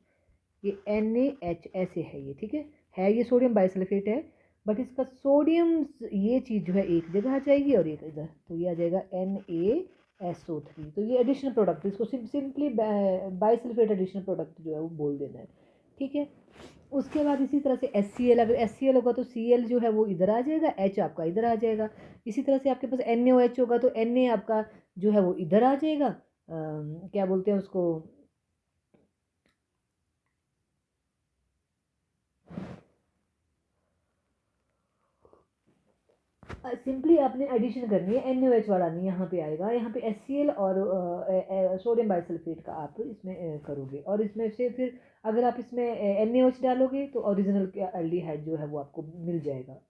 ये NaH ऐसे है ये, ठीक है ये सोडियम बाइसल्फेट है, बट इसका सोडियम ये चीज़ जो है एक जगह आ जाएगी और एक इधर, तो ये आ जाएगा NaSO3। तो ये एडिशनल प्रोडक्ट, इसको सिंपली बाइसल्फेट एडिशनल प्रोडक्ट जो है वो बोल देना है, ठीक है। उसके बाद इसी तरह से HCl, अगर HCl होगा तो Cl जो है वो इधर आ जाएगा, H आपका इधर आ जाएगा। इसी तरह से आपके पास NaOH होगा तो Na आपका जो है वो इधर आ जाएगा, क्या बोलते हैं उसको, सिंपली आपने एडिशन करनी है, NaOH वाला नहीं यहाँ पे आएगा, यहाँ पे HCl और सोडियम बाइसल्फेट का आप इसमें करोगे। और इसमें से फिर अगर आप इसमें NaOH डालोगे तो ओरिजिनल एल्डिहाइड जो है वो आपको मिल जाएगा,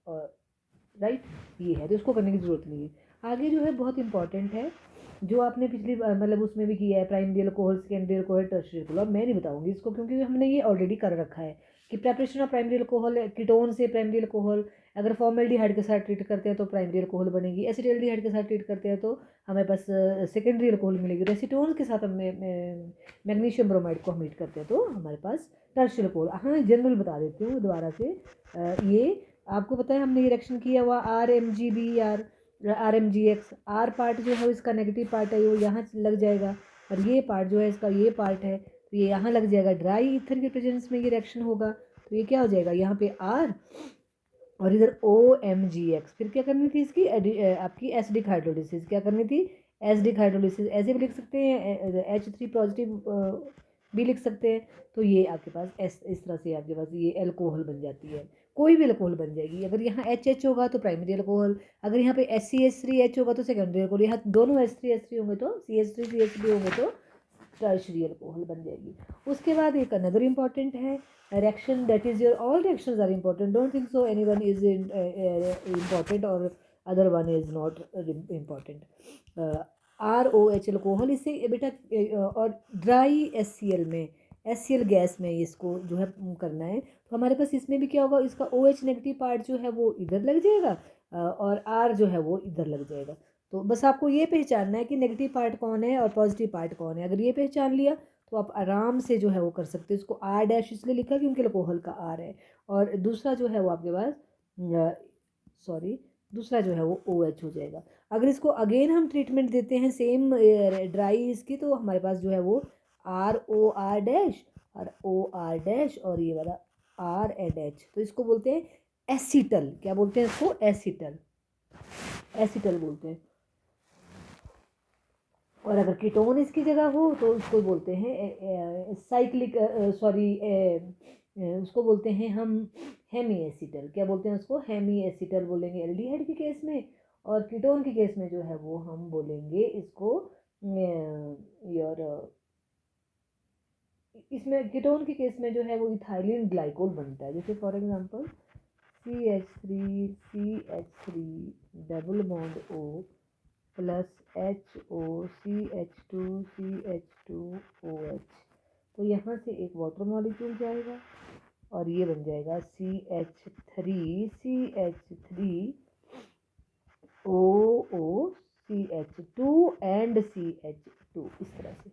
राइट। ये है, तो उसको करने की ज़रूरत नहीं है। आगे जो है बहुत इंपॉर्टेंट है, जो आपने पिछली मतलब उसमें भी किया है, primary alcohol, secondary alcohol, tertiary alcohol. अब मैं नहीं बताऊंगी इसको, क्योंकि हमने ये ऑलरेडी कर रखा है कि preparation of primary alcohol, ketone से प्राइमरी अल्कोहल, अगर फॉर्मेल्डिहाइड के साथ ट्रीट करते हैं तो प्राइमरी अल्कोहल बनेगी, एसिटाल्डिहाइड के साथ ट्रीट करते हैं तो हमें बस सेकेंडरी अल्कोहल मिलेगी, रेसिटोन के साथ हमें मैग्नीशियम ब्रोमाइड को हम हीट करते हैं तो हमारे पास टर्शियरी अल्कोहल। हाँ, जनरल बता देती हूँ दोबारा से, ये आपको पता है हमने ये रिएक्शन किया हुआ RMGX, आर पार्ट जो है इसका नेगेटिव पार्ट है, वो यहाँ लग जाएगा, और ये पार्ट जो है इसका ये पार्ट है तो ये यहाँ लग जाएगा। ड्राई ईथर के प्रेजेंस में ये रिएक्शन होगा तो ये क्या हो जाएगा, यहाँ पे R और इधर OMGX, फिर क्या करनी थी इसकी आपकी एसिडिक हाइड्रोलिसिस, क्या करनी थी एसिडिक हाइड्रोलिसिस, ऐसे भी लिख सकते हैं H3 पॉजिटिव भी लिख सकते हैं। तो ये आपके पास इस तरह से आपके पास ये एल्कोहल बन जाती है, कोई भी एल्कोहल बन जाएगी। अगर यहाँ HH होगा तो प्राइमरी एल्कोहल, अगर यहाँ पे HCH3H होगा तो सेकेंडरी एल्कोहल, यहाँ दोनों H3H3 होंगे तो CH3CH3 होंगे तो टर्शरी अल्कोहल बन जाएगी। उसके बाद एक अनदर इम्पॉर्टेंट है reaction, that is your all reactions are important, don't think so anyone is important or other one is not important। ROH alcohol, इससे बेटा और ड्राई HCl में, HCl गैस में इसको जो है करना है, तो हमारे पास इसमें भी क्या होगा, इसका OH नेगेटिव पार्ट जो है वो इधर लग जाएगा और R जो है वो इधर लग जाएगा। तो बस आपको ये पहचानना है कि नेगेटिव पार्ट कौन है और पॉजिटिव पार्ट कौन है। अगर ये पहचान लिया तो आप आराम से जो है वो कर सकते हो। इसको R डैश इसलिए लिखा क्योंकि अल्कोहल का R है, और दूसरा जो है वो आपके पास दूसरा जो है वो OH हो जाएगा। अगर इसको अगेन हम ट्रीटमेंट देते हैं सेम ड्राई इसकी, तो हमारे पास जो है वो ROR डैश और OR डैश और ये वाला RH, तो इसको बोलते हैं एसिटल। क्या बोलते हैं इसको? एसिटल, एसिटल बोलते हैं। और अगर कीटोन इसकी जगह हो तो उसको बोलते हैं साइक्लिक उसको बोलते हैं हम हेमी एसिटल। क्या बोलते हैं उसको? हेमी एसिटल बोलेंगे एल्डिहाइड के केस में, और कीटोन के केस में जो है वो हम बोलेंगे इसको योर इसमें कीटोन के केस में जो है वो इथाइलिन ग्लाइकोल बनता है। जैसे for example CH3 double bond O plus HOCH2OH, तो यहाँ से एक वाटर मॉलिक्यूल जाएगा और ये बन जाएगा CH3OOCH2 एंड CH2, इस तरह से।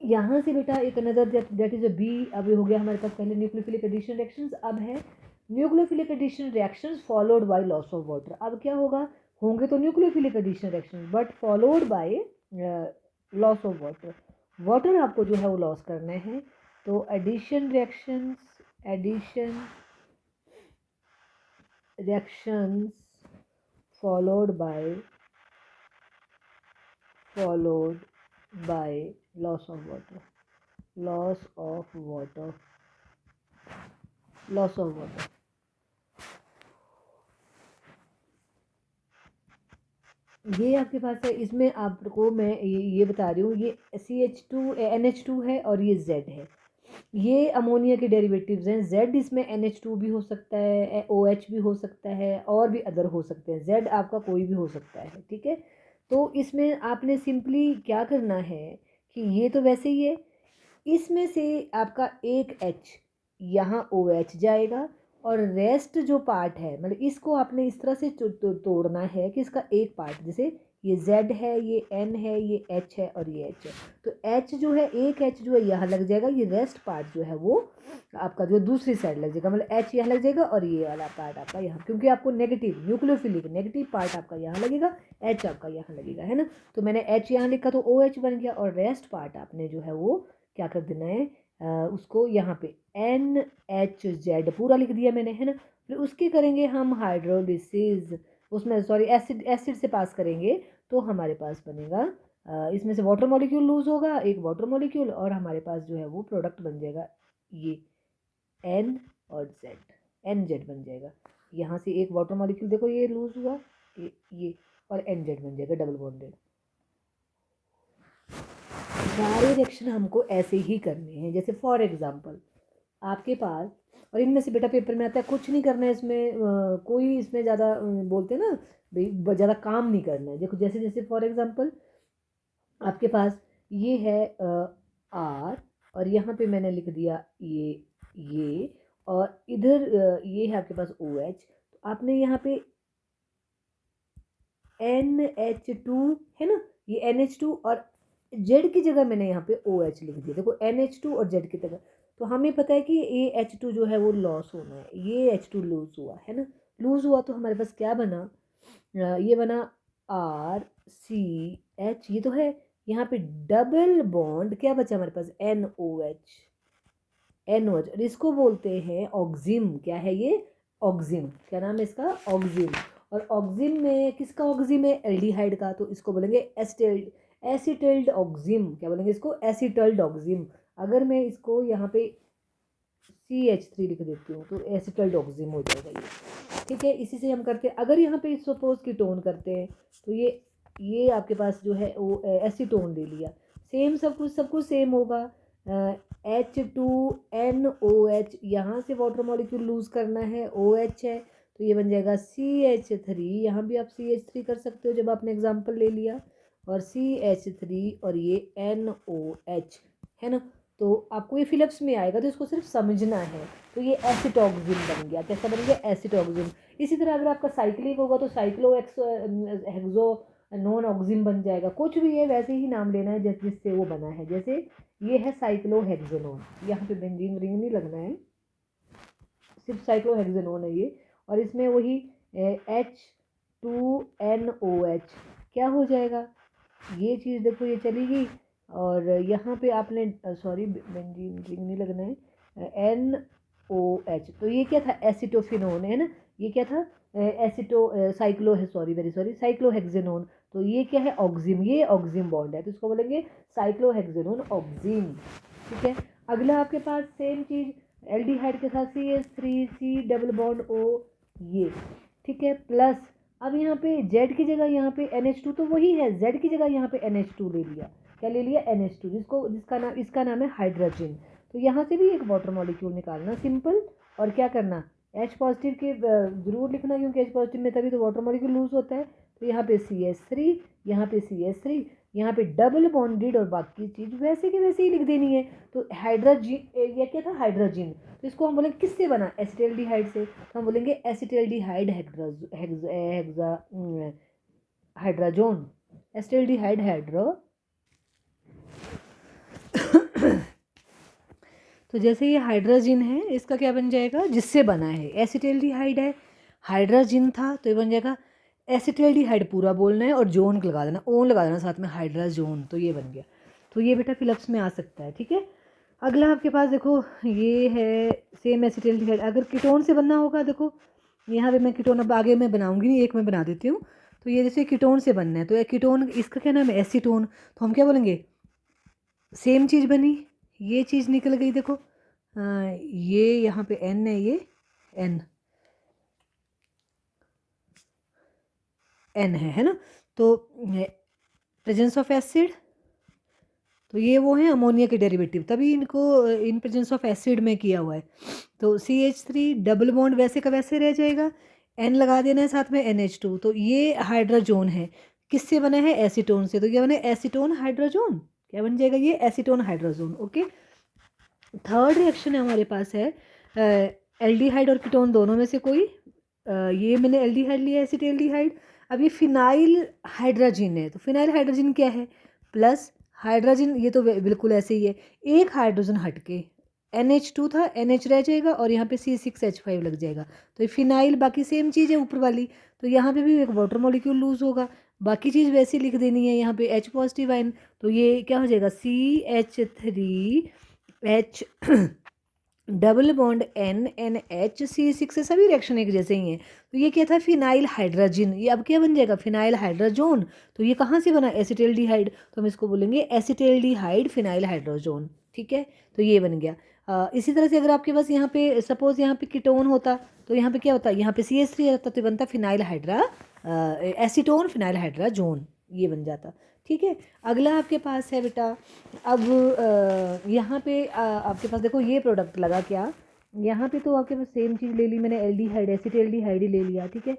यहाँ से बेटा एक another that is a B। अब हो गया हमारे पास पहले न्यूक्लियोफिलिक एडिशन रिएक्शंस, अब है nucleophilic addition reactions followed by loss of water. अब क्या होगा, होंगे तो nucleophilic addition reactions but followed by loss of water. Water आपको जो है वो लॉस करना है, तो addition reactions followed by loss of water, loss of water. ये आपके पास है। इसमें आपको मैं ये बता रही हूँ, ये NH2 है और ये Z है। ये अमोनिया के डेरिवेटिव्स हैं। Z इसमें NH2 भी हो सकता है, OH भी हो सकता है, और भी अदर हो सकते हैं। Z आपका कोई भी हो सकता है, ठीक है। तो इसमें आपने सिंपली क्या करना है कि ये तो वैसे ही है, इसमें से आपका एक H यहाँ OH जाएगा और रेस्ट जो पार्ट है, मतलब इसको आपने इस तरह से तोड़ना है कि इसका एक पार्ट, जैसे ये Z है, ये N है, ये H है और ये H है, तो H जो है, एक H जो है यहाँ लग जाएगा, ये रेस्ट पार्ट जो है वो आपका जो दूसरी साइड लग जाएगा, मतलब H यहाँ लग जाएगा और ये वाला पार्ट आपका यहाँ, क्योंकि आपको नेगेटिव न्यूक्लियोफिलिक नेगेटिव पार्ट आपका यहाँ लगेगा, H आपका यहाँ लगेगा, है ना। तो मैंने H यहाँ लिखा तो OH बन गया, और रेस्ट पार्ट आपने जो है वो क्या कर देना है, उसको यहाँ पे NHZ पूरा लिख दिया मैंने, है ना। फिर उसकी करेंगे हम हाइड्रोलिसिस, उसमें एसिड से पास करेंगे, तो हमारे पास बनेगा इसमें से वाटर मॉलिक्यूल लूज होगा, एक वाटर मॉलिक्यूल, और हमारे पास जो है वो प्रोडक्ट बन जाएगा ये N और Z, NZ बन जाएगा। यहाँ से एक वाटर मॉलिक्यूल देखो ये लूज हुआ, ये और NZ बन जाएगा डबल बॉन्डेड। सारे रिएक्शन हमको ऐसे ही करने हैं। जैसे फॉर एग्जांपल आपके पास, और इनमें से बेटा पेपर में आता है, कुछ नहीं करना है इसमें, कोई इसमें ज़्यादा बोलते हैं ना भाई, ज़्यादा काम नहीं करना है। देखो जैसे जैसे फॉर एग्जांपल आपके पास ये है R, और यहाँ पे मैंने लिख दिया ये और इधर ये है आपके पास OH, तो आपने यहाँ पे NH2 है ना, ये NH2 और Z की जगह मैंने यहाँ पे OH लिख दिया। देखो NH2 और Z की जगह, तो हमें पता है कि ये H2 जो है वो लॉस होना है, ये H2 लूज हुआ है ना, लूज हुआ तो हमारे पास क्या बना, ये बना RCH, ये तो है। यहाँ पे डबल बॉन्ड क्या बचा हमारे पास, NOH, NOH, और इसको बोलते हैं ऑक्जिम। क्या है ये? ऑक्जिम। क्या नाम है इसका? ऑक्जिम। और ऑक्जिम में किसका ऑक्जिम है? एल्डिहाइड का, तो इसको बोलेंगे एसिटल्ड ऑक्जिम। क्या बोलेंगे इसको? एसिटल्ड ऑक्जिम। अगर मैं इसको यहाँ पे CH3 लिख देती हूँ तो एसिटल्ड ऑक्जिम हो जाएगा ये। ठीक है, इसी से हम करते हैं। अगर यहाँ पे सपोज कीटोन करते हैं तो ये आपके पास जो है वो एसीटोन ले लिया। सेम सब कुछ सेम होगा। H2NOH, यहाँ से वाटर मॉलिक्यूल लूज करना है, OH है तो ये बन जाएगा CH3। यहाँ भी आप CH3 कर सकते हो जब आपने एग्जाम्पल ले लिया, और CH3 और ये NOH है ना। तो आपको ये फिलिप्स में आएगा तो इसको सिर्फ समझना है। तो ये एसिटॉक्सिन बन गया। कैसा बन गया? एसिटॉक्सिन। इसी तरह अगर आपका साइक्लिक होगा तो साइक्लो हेक्सो नॉन ऑक्सिम बन जाएगा। कुछ भी है वैसे ही नाम लेना है जिससे वो बना है। जैसे ये है साइक्लोहेक्सेनोन, यहाँ पे बेंजीन रिंग नहीं लगना है, सिर्फ साइक्लोहेक्सेनोन है ये। और इसमें वही H2NOH क्या हो जाएगा? ये चीज़ देखो ये चली गई। और यहाँ पे आपने सॉरी बेंजीन रिंग नहीं लगना है, NOH, तो ये क्या था? एसिटोफिनोन है ना। ये क्या था? साइक्लो है, सॉरी वेरी सॉरी, साइक्लोहेक्सेनोन। तो ये क्या है? ऑक्सिम। ये ऑक्सिम बॉन्ड है तो इसको बोलेंगे साइक्लोहेक्सेनोन ऑक्सिम। ठीक है। अगला आपके पास सेम चीज़ एल्डिहाइड के साथ CH3C डबल बॉन्ड O, ये ठीक है। प्लस अब यहाँ पे Z की जगह यहाँ पे NH2 तो वही है, Z की जगह यहाँ पे NH2 ले लिया। क्या ले लिया? NH2, इसका नाम है हाइड्रोजन। तो यहाँ से भी एक वाटर मॉलिक्यूल निकालना सिंपल। और क्या करना? H पॉजिटिव के जरूर लिखना, क्योंकि H पॉजिटिव में तभी तो वाटर मॉलिक्यूल लूज होता है। तो यहाँ पे CH3, यहाँ पे CH3, यहाँ पे डबल बॉन्डेड, और बाकी चीज़ वैसे की वैसे ही लिख देनी है। तो हाइड्रोजन, ये क्या था? हाइड्रोजन। तो इसको हम बोलेंगे किससे बना? एसिटल्डिहाइड से। तो हम बोलेंगे एसिटल्डिहाइड हाइड्रोजोन, एसिटल्डिहाइड हाइड्रो। तो जैसे ये हाइड्रोजन है, इसका क्या बन जाएगा? जिससे बना है, एसिटल्डिहाइड है, हाइड्रोजन था तो ये बन जाएगा एसिटल्डिहाइड। पूरा बोलना है और जोन लगा देना, ओन लगा देना साथ में, हाइड्रोजोन। तो ये बन गया। तो ये बेटा फिलिप्स में आ सकता है। ठीक है। अगला आपके पास देखो ये है सेम एसिटल्डिहाइड। अगर कीटोन से बनना होगा, देखो यहाँ पे मैं कीटोन अब आगे मैं बनाऊंगी नहीं, एक मैं बना देती हूँ। तो ये जैसे कीटोन से बनना है तो ये कीटोन, इसका क्या नाम है? एसीटोन। तो हम क्या बोलेंगे? सेम चीज़ बनी, ये चीज़ निकल गई। देखो ये यहाँ पे N है, ये N है ना। तो प्रेजेंस ऑफ एसिड, तो ये वो है अमोनिया के डेरिवेटिव, तभी इनको इन प्रेजेंस ऑफ एसिड में किया हुआ है। तो CH3 डबल बॉन्ड वैसे का वैसे रह जाएगा, N लगा देना है साथ में NH2। तो ये हाइड्रोजोन है, किससे बना है? एसीटोन से। तो क्या बना? Acetone hydrazone. क्या बन जाएगा? ये acetone hydrazone. Okay. Third reaction है हमारे पास है एल्डिहाइड और कीटोन दोनों में से कोई। ये मैंने एल्डिहाइड लिया, एसिटाल्डिहाइड। अब ये फिनाइल हाइड्रोजन है, तो फिनाइल हाइड्रोजन क्या है? प्लस हाइड्रोजन, ये तो बिल्कुल ऐसे ही है। एक हाइड्रोजन हटके NH2 था, NH रह जाएगा और यहाँ पे C6H5 लग जाएगा। तो ये फिनाइल, बाकी सेम चीज़ है ऊपर वाली। तो यहाँ पे भी एक वाटर मॉलिक्यूल लूज होगा, बाकी चीज़ वैसे लिख देनी है। यहाँ पे H पॉजिटिव आयन, तो ये क्या हो जाएगा? CH3H double bond NH, C6 से सभी रिएक्शन एक जैसे ही हैं। तो ये क्या था? Phenyl hydrogen. ये अब क्या बन जाएगा? Phenyl hydrazone. तो ये कहाँ से बना? एसिटल्डिहाइड। तो हम इसको बोलेंगे एसिटल्डिहाइड फिनाइल हाइड्रोजोन। ठीक है। तो ये बन गया। इसी तरह से अगर आपके पास यहाँ पे सपोज यहाँ पे कीटोन होता तो यहाँ पे क्या होता? यहाँ पे CH3 रहता तो बनता phenyl hydra acetone phenyl hydrazone, ये बन जाता। ठीक है। अगला आपके पास है बेटा, अब यहाँ पे आपके पास देखो ये प्रोडक्ट लगा क्या? यहाँ पे तो आपके पास सेम चीज़ ले ली मैंने, एल्डिहाइड, एसिटल्डिहाइड ही ले लिया। ठीक है।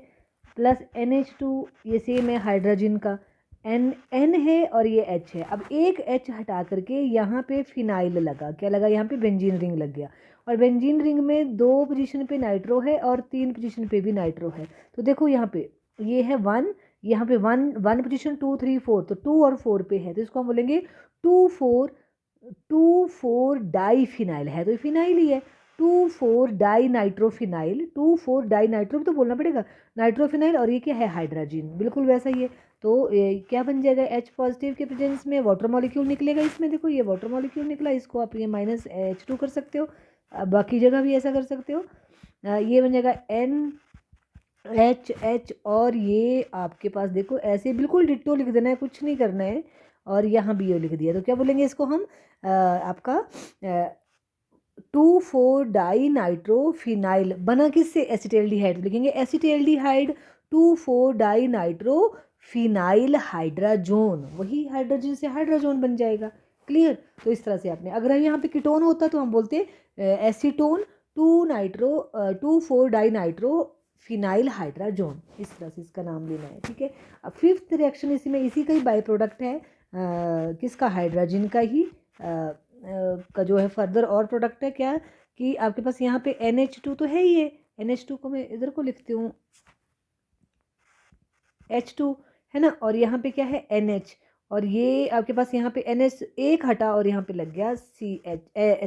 प्लस NH2, ये सेम है हाइड्रोजन का, N है और ये H है। अब एक H हटा करके यहाँ पे फिनाइल लगा, क्या लगा? यहाँ पे बेंजीन रिंग लग गया। और बेंजीन रिंग में 2 पोजीशन पे नाइट्रो है और 3 पोजीशन पे भी नाइट्रो है। तो देखो यहाँ पे ये है 1, यहाँ पे 1 पोजीशन, 2 3 4, तो 2 और 4 पे है तो इसको हम बोलेंगे 2,4 डाई फिनाइल है, तो फिनाइल ही है। 2,4 डाई नाइट्रोफिनाइल, 2,4 डाई नाइट्रो तो बोलना पड़ेगा, नाइट्रोफिनाइल। और ये क्या है? हाइड्रोजन, बिल्कुल वैसा ही है। तो क्या बन जाएगा? H पॉजिटिव के प्रेजेंस में वाटर मॉलिक्यूल निकलेगा इसमें। देखो ये वाटर मॉलिक्यूल निकला, इसको आप ये -H2 कर सकते हो। बाकी जगह भी ऐसा कर सकते हो। ये बन जाएगा NH, और ये आपके पास देखो ऐसे बिल्कुल डिट्टो लिख देना है, कुछ नहीं करना है। और यहाँ BO लिख दिया, तो क्या बोलेंगे इसको हम, आपका 2,4-डाई-नाइट्रोफिनाइल बना किससे, एसिटाल्डिहाइड लिखेंगे, एसिटाल्डिहाइड 2,4-डाई-नाइट्रोफिनाइल हाइड्राजोन, वही हाइड्रोजन से हाइड्राजोन बन जाएगा। क्लियर। तो इस तरह से आपने, अगर यहाँ पे कीटोन होता तो हम बोलते एसीटोन 2,4-डाई-नाइट्रोफिनाइल हाइड्राजोन, इस तरह से इसका नाम लेना है। ठीक है। अब फिफ्थ रिएक्शन इसमें इसी का ही बाई प्रोडक्ट है, किसका, हाइड्रोजन का ही का जो है फर्दर और प्रोडक्ट है क्या, कि आपके पास यहाँ पे NH2 तो है ही है, NH2 को मैं इधर को लिखती हूँ H2, है ना, और यहाँ पे क्या है NH, और ये आपके पास यहाँ पे NH एक हटा और यहाँ पे लग गया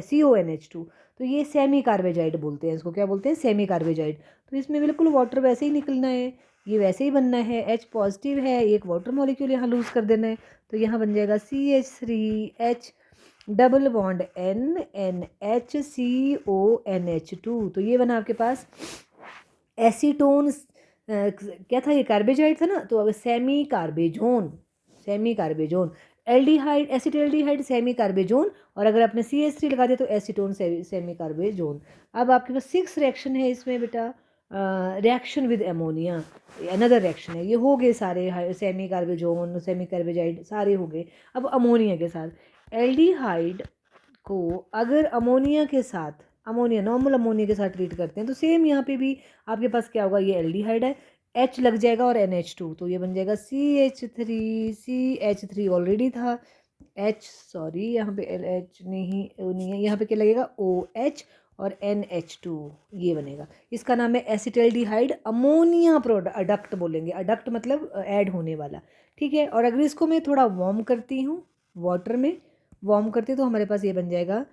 CONH2, तो ये सेमी कार्बेजाइड बोलते हैं इसको, क्या बोलते हैं, सेमी कार्बेजाइड। तो इसमें बिल्कुल वाटर वैसे ही निकलना है, ये वैसे ही बनना है, H पॉजिटिव है, एक वाटर मॉलिक्यूल यहाँ लूज कर देना है, तो यहाँ बन जाएगा CH3H डबल बॉन्ड NNHCONH2, तो ये बना आपके पास एसीटोन, क्या था ये, कार्बेजाइड था ना, तो अब semi carbazone, semi carbazone, aldehyde acetaldehyde semi carbazone, और अगर आपने CH3 लगा दिया तो एसीटोन सेमी कार्बेजोन। अब आपके पास 6 रिएक्शन है इसमें बेटा, reaction with ammonia, another reaction है, ये हो गए सारे, सेमी कार्बेजोन सेमी कार्बेजाइड सारे हो गए। अब अमोनिया के साथ, एल्डिहाइड को अगर अमोनिया के साथ, अमोनिया नॉर्मल अमोनिया के साथ ट्रीट करते हैं, तो सेम यहाँ पे भी आपके पास क्या होगा, ये एल्डिहाइड है, H लग जाएगा और NH2, तो ये बन जाएगा CH3 ऑलरेडी था, H सॉरी यहाँ पे H नहीं है, यहाँ पे क्या लगेगा OH और NH2, ये बनेगा, इसका नाम है एसिटाल्डिहाइड अमोनिया अडक्ट बोलेंगे, अडक्ट मतलब ऐड होने वाला। ठीक है। और अगर इसको मैं थोड़ा वार्म करती हूँ, वाटर में वार्म करते तो हमारे पास ये बन जाएगा,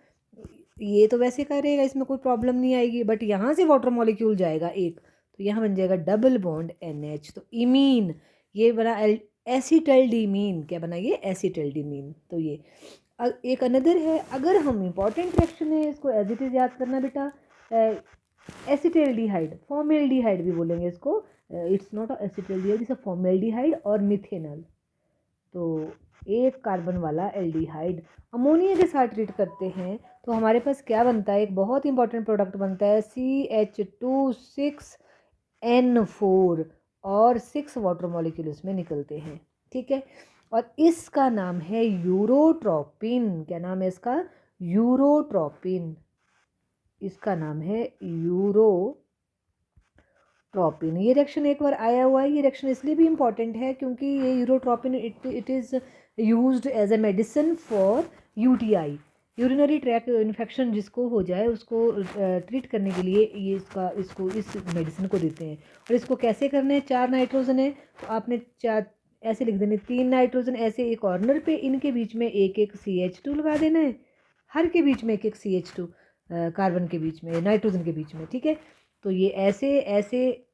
ये तो वैसे करेगा, इसमें कोई प्रॉब्लम नहीं आएगी, बट यहाँ से वाटर मॉलिक्यूल जाएगा एक, तो यहाँ बन जाएगा डबल बॉन्ड NH, तो इमीन, ये बना एसिटल्डीमीन, क्या बना ये, एसिटल्डीमीन। तो ये एक अनदर है, अगर हम इंपॉर्टेंट रिएक्शन है इसको एज इट इज याद करना बेटा, एसिटल्डिहाइड, फॉर्मेल्डिहाइड भी बोलेंगे इसको, it's not acetaldehyde, it's a formaldehyde और मिथेनॉल, तो एक कार्बन वाला एल्डिहाइड अमोनिया के साथ ट्रीट करते हैं, तो हमारे पास क्या बनता है, एक बहुत इंपॉर्टेंट प्रोडक्ट बनता है CH2 6N4, और 6 वाटर मॉलिक्यूल इसमें निकलते हैं। ठीक है। और इसका नाम है यूरोट्रोपिन, क्या नाम है इसका, यूरोट्रोपिन, इसका नाम है यूरोट्रोपिन। ये रिएक्शन एक बार आया हुआ है, ये रिएक्शन इसलिए भी इम्पॉर्टेंट है क्योंकि ये urotropine it is used as a medicine for UTI, urinary track infection जिसको हो जाए उसको ट्रीट करने के लिए ये इसको इस मेडिसिन को देते हैं। और इसको कैसे करना है, 4 नाइट्रोजन है, तो आपने 4 ऐसे लिख देने, 3 नाइट्रोजन ऐसे एक कॉर्नर पे, इनके बीच में एक एक CH2 लगा देना है, हर के बीच में एक एक CH2, कार्बन के बीच में, नाइट्रोजन के बीच में। ठीक है। तो ये ऐसे ऐसे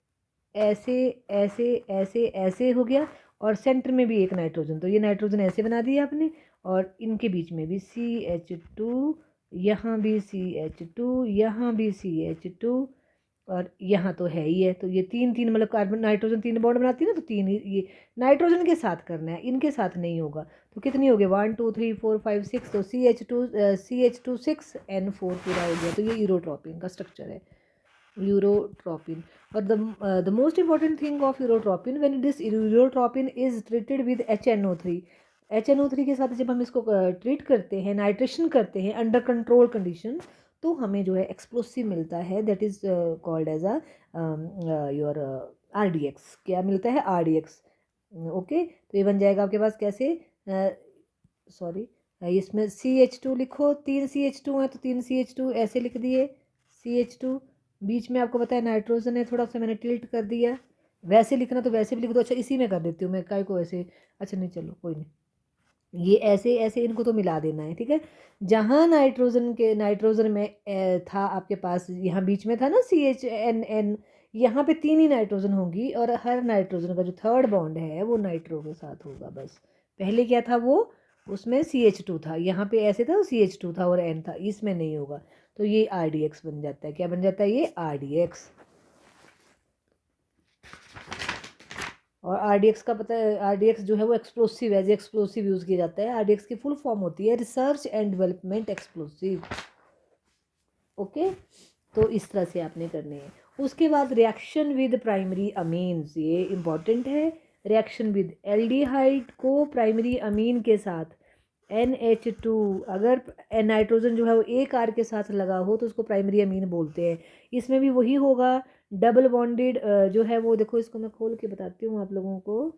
ऐसे ऐसे ऐसे ऐसे हो गया, और सेंटर में भी एक नाइट्रोजन, तो ये नाइट्रोजन ऐसे बना दिया आपने, और इनके बीच में भी CH2, यहाँ भी CH2, यहाँ भी CH2, और यहाँ तो है ही है, तो ये 3 मतलब कार्बन नाइट्रोजन 3 बॉन्ड बनाती है ना, तो 3 ये नाइट्रोजन के साथ करना है, इनके साथ नहीं होगा। तो कितनी हो गई, 1 2 3 4 5 6, तो CH2 6N4 पूरा हो गया, तो ये यूरोट्रोपिन का स्ट्रक्चर है, यूरोट्रोपिन। और the most important thing of urotropine, when this urotropine is treated with HNO3 के साथ जब हम इसको ट्रीट करते हैं, नाइट्रेशन करते हैं अंडर कंट्रोल कंडीशन, तो हमें जो है एक्सप्लोसिव मिलता है, that is called as a your RDX, क्या मिलता है, RDX। ओके। तो ये बन जाएगा आपके पास कैसे, सॉरी इसमें CH2 लिखो, 3 CH2 है तो 3 CH2 ऐसे लिख दिए, CH2 बीच में आपको पता है नाइट्रोजन है, थोड़ा सा मैंने टिल्ट कर दिया, वैसे लिखना तो वैसे भी लिख दो, अच्छा इसी में कर देती हूँ मैं, काय को ऐसे, अच्छा नहीं चलो कोई नहीं, ये ऐसे ऐसे इनको तो मिला देना है। ठीक है। जहाँ नाइट्रोजन में था आपके पास, यहाँ बीच में था ना CHNN, यहाँ पे 3 ही नाइट्रोजन होंगी, और हर नाइट्रोजन का जो थर्ड बॉन्ड है वो नाइट्रो के साथ होगा, बस। पहले क्या था वो, उसमें CH2 था, यहाँ पे ऐसे था CH2 था और N था, इसमें नहीं होगा। तो ये RDX बन जाता है। क्या बन जाता है? ये RDX। और RDX का पता है, RDX जो है वो एक्सप्लोसिव, एज एक्सप्लोसिव यूज़ किया जाता है। RDX की फुल फॉर्म होती है research and development explosive. Okay, तो इस तरह से आपने करने हैं। उसके बाद रिएक्शन विद प्राइमरी अमीन्स, ये इम्पॉर्टेंट है। रिएक्शन विद एल्डिहाइड को प्राइमरी अमीन के साथ NH2, अगर नाइट्रोजन जो है वो एक R के साथ लगा हो तो उसको प्राइमरी अमीन बोलते हैं। इसमें भी वही होगा, डबल बॉन्डेड जो है वो, देखो इसको मैं खोल के बताती हूँ आप लोगों को।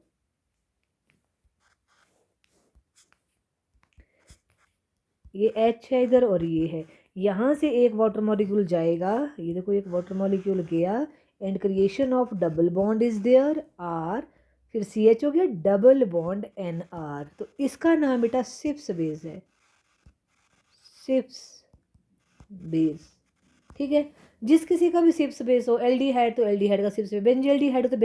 ये H है इधर और ये है, यहाँ से एक वाटर मॉलिक्यूल जाएगा, ये देखो एक वाटर मॉलिक्यूल गया and creation of double bond is there R, फिर CH हो गया, डबल बॉन्ड NR, तो इसका नाम बेटा सिप्स बेस है, सिप्स बेस। ठीक है, जिस किसी का भी सिप्स बेस हो, एल्डिहाइड तो एल्डिहाइड का सिप्स बेस, बेंजल्डिहाइड हो तो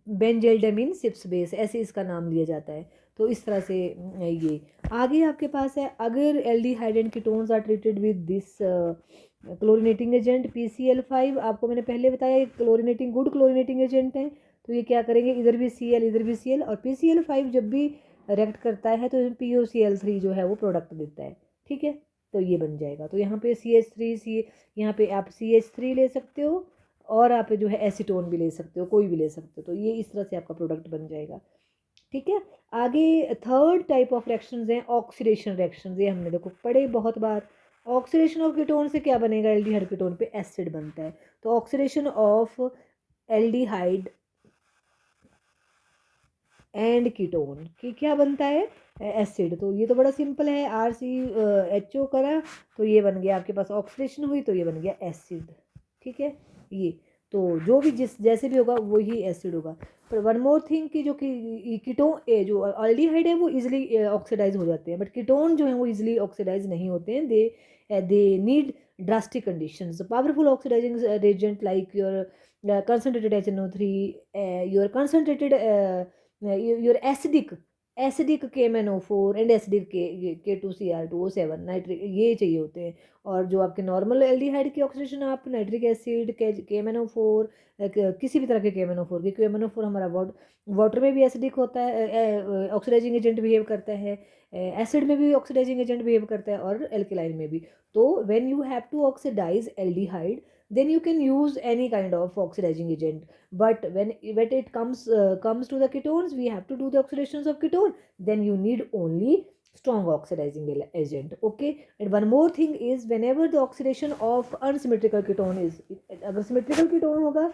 बेंजल्डेमिन सिप्स बेस, ऐसे इसका नाम लिया जाता है। तो इस तरह से ये आगे आपके पास है, अगर aldehyde and ketones are treated with this chlorinating agent PCl5, आपको मैंने पहले बताया ये क्लोरीनेटिंग, गुड क्लोरीनेटिंग एजेंट है। तो ये क्या करेंगे, इधर भी Cl इधर भी Cl, और PCl5 जब भी रिएक्ट करता है तो POCl3 जो है वो प्रोडक्ट देता है। ठीक है, तो ये बन जाएगा। तो यहाँ पे CH3, यहाँ पे आप CH3 ले सकते हो, और आप जो है एसीटोन भी ले सकते हो, कोई भी ले सकते हो। तो ये इस तरह से आपका प्रोडक्ट बन जाएगा। ठीक है, आगे थर्ड टाइप ऑफ रिएक्शंस हैं ऑक्सीडेशन रिएक्शंस। ये हमने देखो पढ़े बहुत बार। ऑक्सीडेशन ऑफ कीटोन से क्या बनेगा, एल्डिहाइड कीटोन पे एसिड बनता है। तो oxidation of aldehyde and ketone की क्या बनता है, एसिड। तो ये तो बड़ा सिंपल है, RCHO करा तो ये बन गया आपके पास, ऑक्सीडेशन हुई तो ये बन गया एसिड। ठीक है, ये तो जो भी जिस जैसे भी होगा वही एसिड होगा। पर वन मोर थिंग कि जो कि कीटोन जो एल्डिहाइड है वो इजीली ऑक्सीडाइज हो जाते हैं, बट कीटोन जो है वो इजीली ऑक्सीडाइज नहीं होते हैं। They need drastic conditions, powerful oxidising agent like your concentrated HNO3, your concentrated your acidic KMNO4 and acidic K2Cr2O7 nitric, ये चाहिए होते हैं। और जो आपके नॉर्मल एल्डिहाइड की ऑक्सीडेशन, आप नाइट्रिक एसिड KMNO4, किसी भी तरह के KMNO4 की, KMNO4 हमारा वाटर में भी एसिडिक होता है, ऑक्सीडाइजिंग एजेंट बिहेव करता है, एसिड में भी ऑक्सीडाइजिंग एजेंट बिहेव करता है, और एल्केलाइन में भी। तो when you have to oxidise aldehyde, then you can use any kind of oxidizing agent, but when it comes to the ketones, we have to do the oxidations of ketone, then you need only strong oxidizing agent. Okay, and one more thing is, whenever the oxidation of unsymmetrical ketone is, agar symmetrical ketone hoga,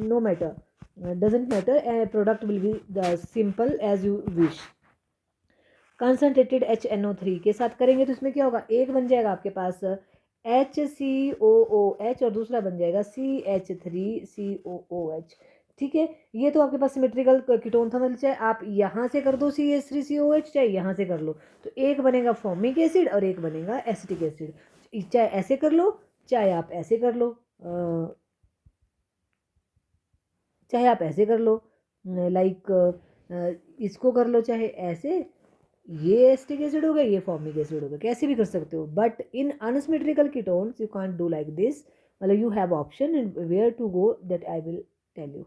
no matter, doesn't matter, a product will be the simple as you wish। Concentrated HNO3 के साथ करेंगे तो इसमें क्या होगा, एक बन जाएगा आपके पास HCOOH और दूसरा बन जाएगा CH3COOH। ठीक है, ये तो आपके पास सिमेट्रिकल कीटोन था, मतलब चाहे आप यहाँ से कर दो CH3COOH, चाहे यहाँ से कर लो, तो एक बनेगा फॉर्मिक एसिड और एक बनेगा एसिटिक एसिड। चाहे ऐसे कर लो, चाहे आप ऐसे कर लो, चाहे आप ऐसे कर लो, लाइक इसको कर लो, चाहे ऐसे, ये एसिटिक एसिड होगा, ये फॉर्मिक एसिड होगा, कैसे भी कर सकते हो। But in unsymmetrical ketones you can't do like this, मतलब you have option and where to go that I will tell you.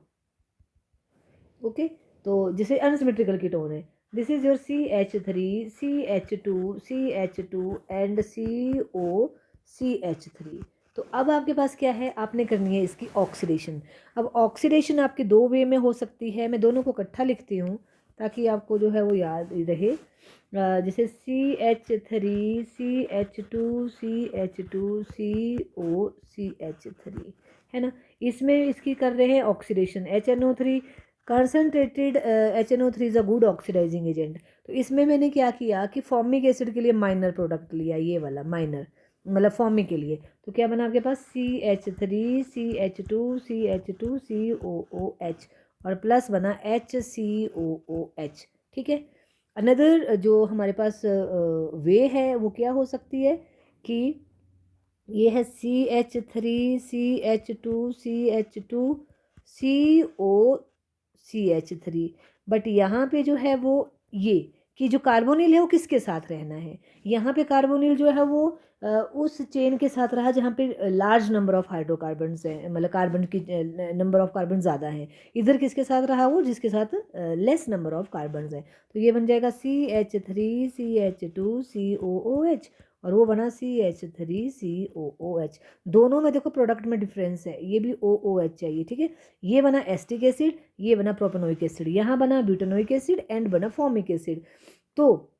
Okay, तो जैसे अनसिमेट्रिकल कीटोन है, this is your CH3 CH2 CH2 and COCH3। तो अब आपके पास क्या है, आपने करनी है इसकी ऑक्सीडेशन। अब ऑक्सीडेशन आपके दो वे में हो सकती है, मैं दोनों को इकट्ठा लिखती हूँ ताकि आपको जो है वो याद रहे। जैसे CH3 CH2 CH2 COCH3 है ना, इसमें इसकी कर रहे हैं oxidation. HNO3 concentrated HNO3 is a good oxidising agent. तो इसमें मैंने क्या किया कि फॉर्मिक एसिड के लिए माइनर प्रोडक्ट लिया, ये वाला माइनर, मतलब फॉर्मिक के लिए। तो क्या बना आपके पास CH3 CH2 CH2 COOH और प्लस बना HCOOH। ठीक है, अनदर जो हमारे पास वे है वो क्या हो सकती है कि ये है CH3 CH2 CH2 COCH3, but यहाँ पे जो है वो ये कि जो कार्बोनिल है वो किसके साथ रहना है। यहाँ पे कार्बोनिल जो है वो उस चेन के साथ रहा जहाँ पे लार्ज नंबर ऑफ हाइड्रोकार्बन्स हैं, मतलब कार्बन की नंबर ऑफ कार्बन ज़्यादा हैं। इधर किसके साथ रहा वो, जिसके साथ लेस नंबर ऑफ कार्बन्स हैं। तो ये बन जाएगा CH3CH2COOH, और वो बना CH3COOH। दोनों में देखो प्रोडक्ट में डिफरेंस है, ये भी OOH चाहिए, ठीक है। ये बना एस्टिक एसिड, ये बना प्रोपेनोइक एसिड, यहाँ बना ब्यूटेनोइक एसिड एंड बना फॉर्मिक एसिड। तो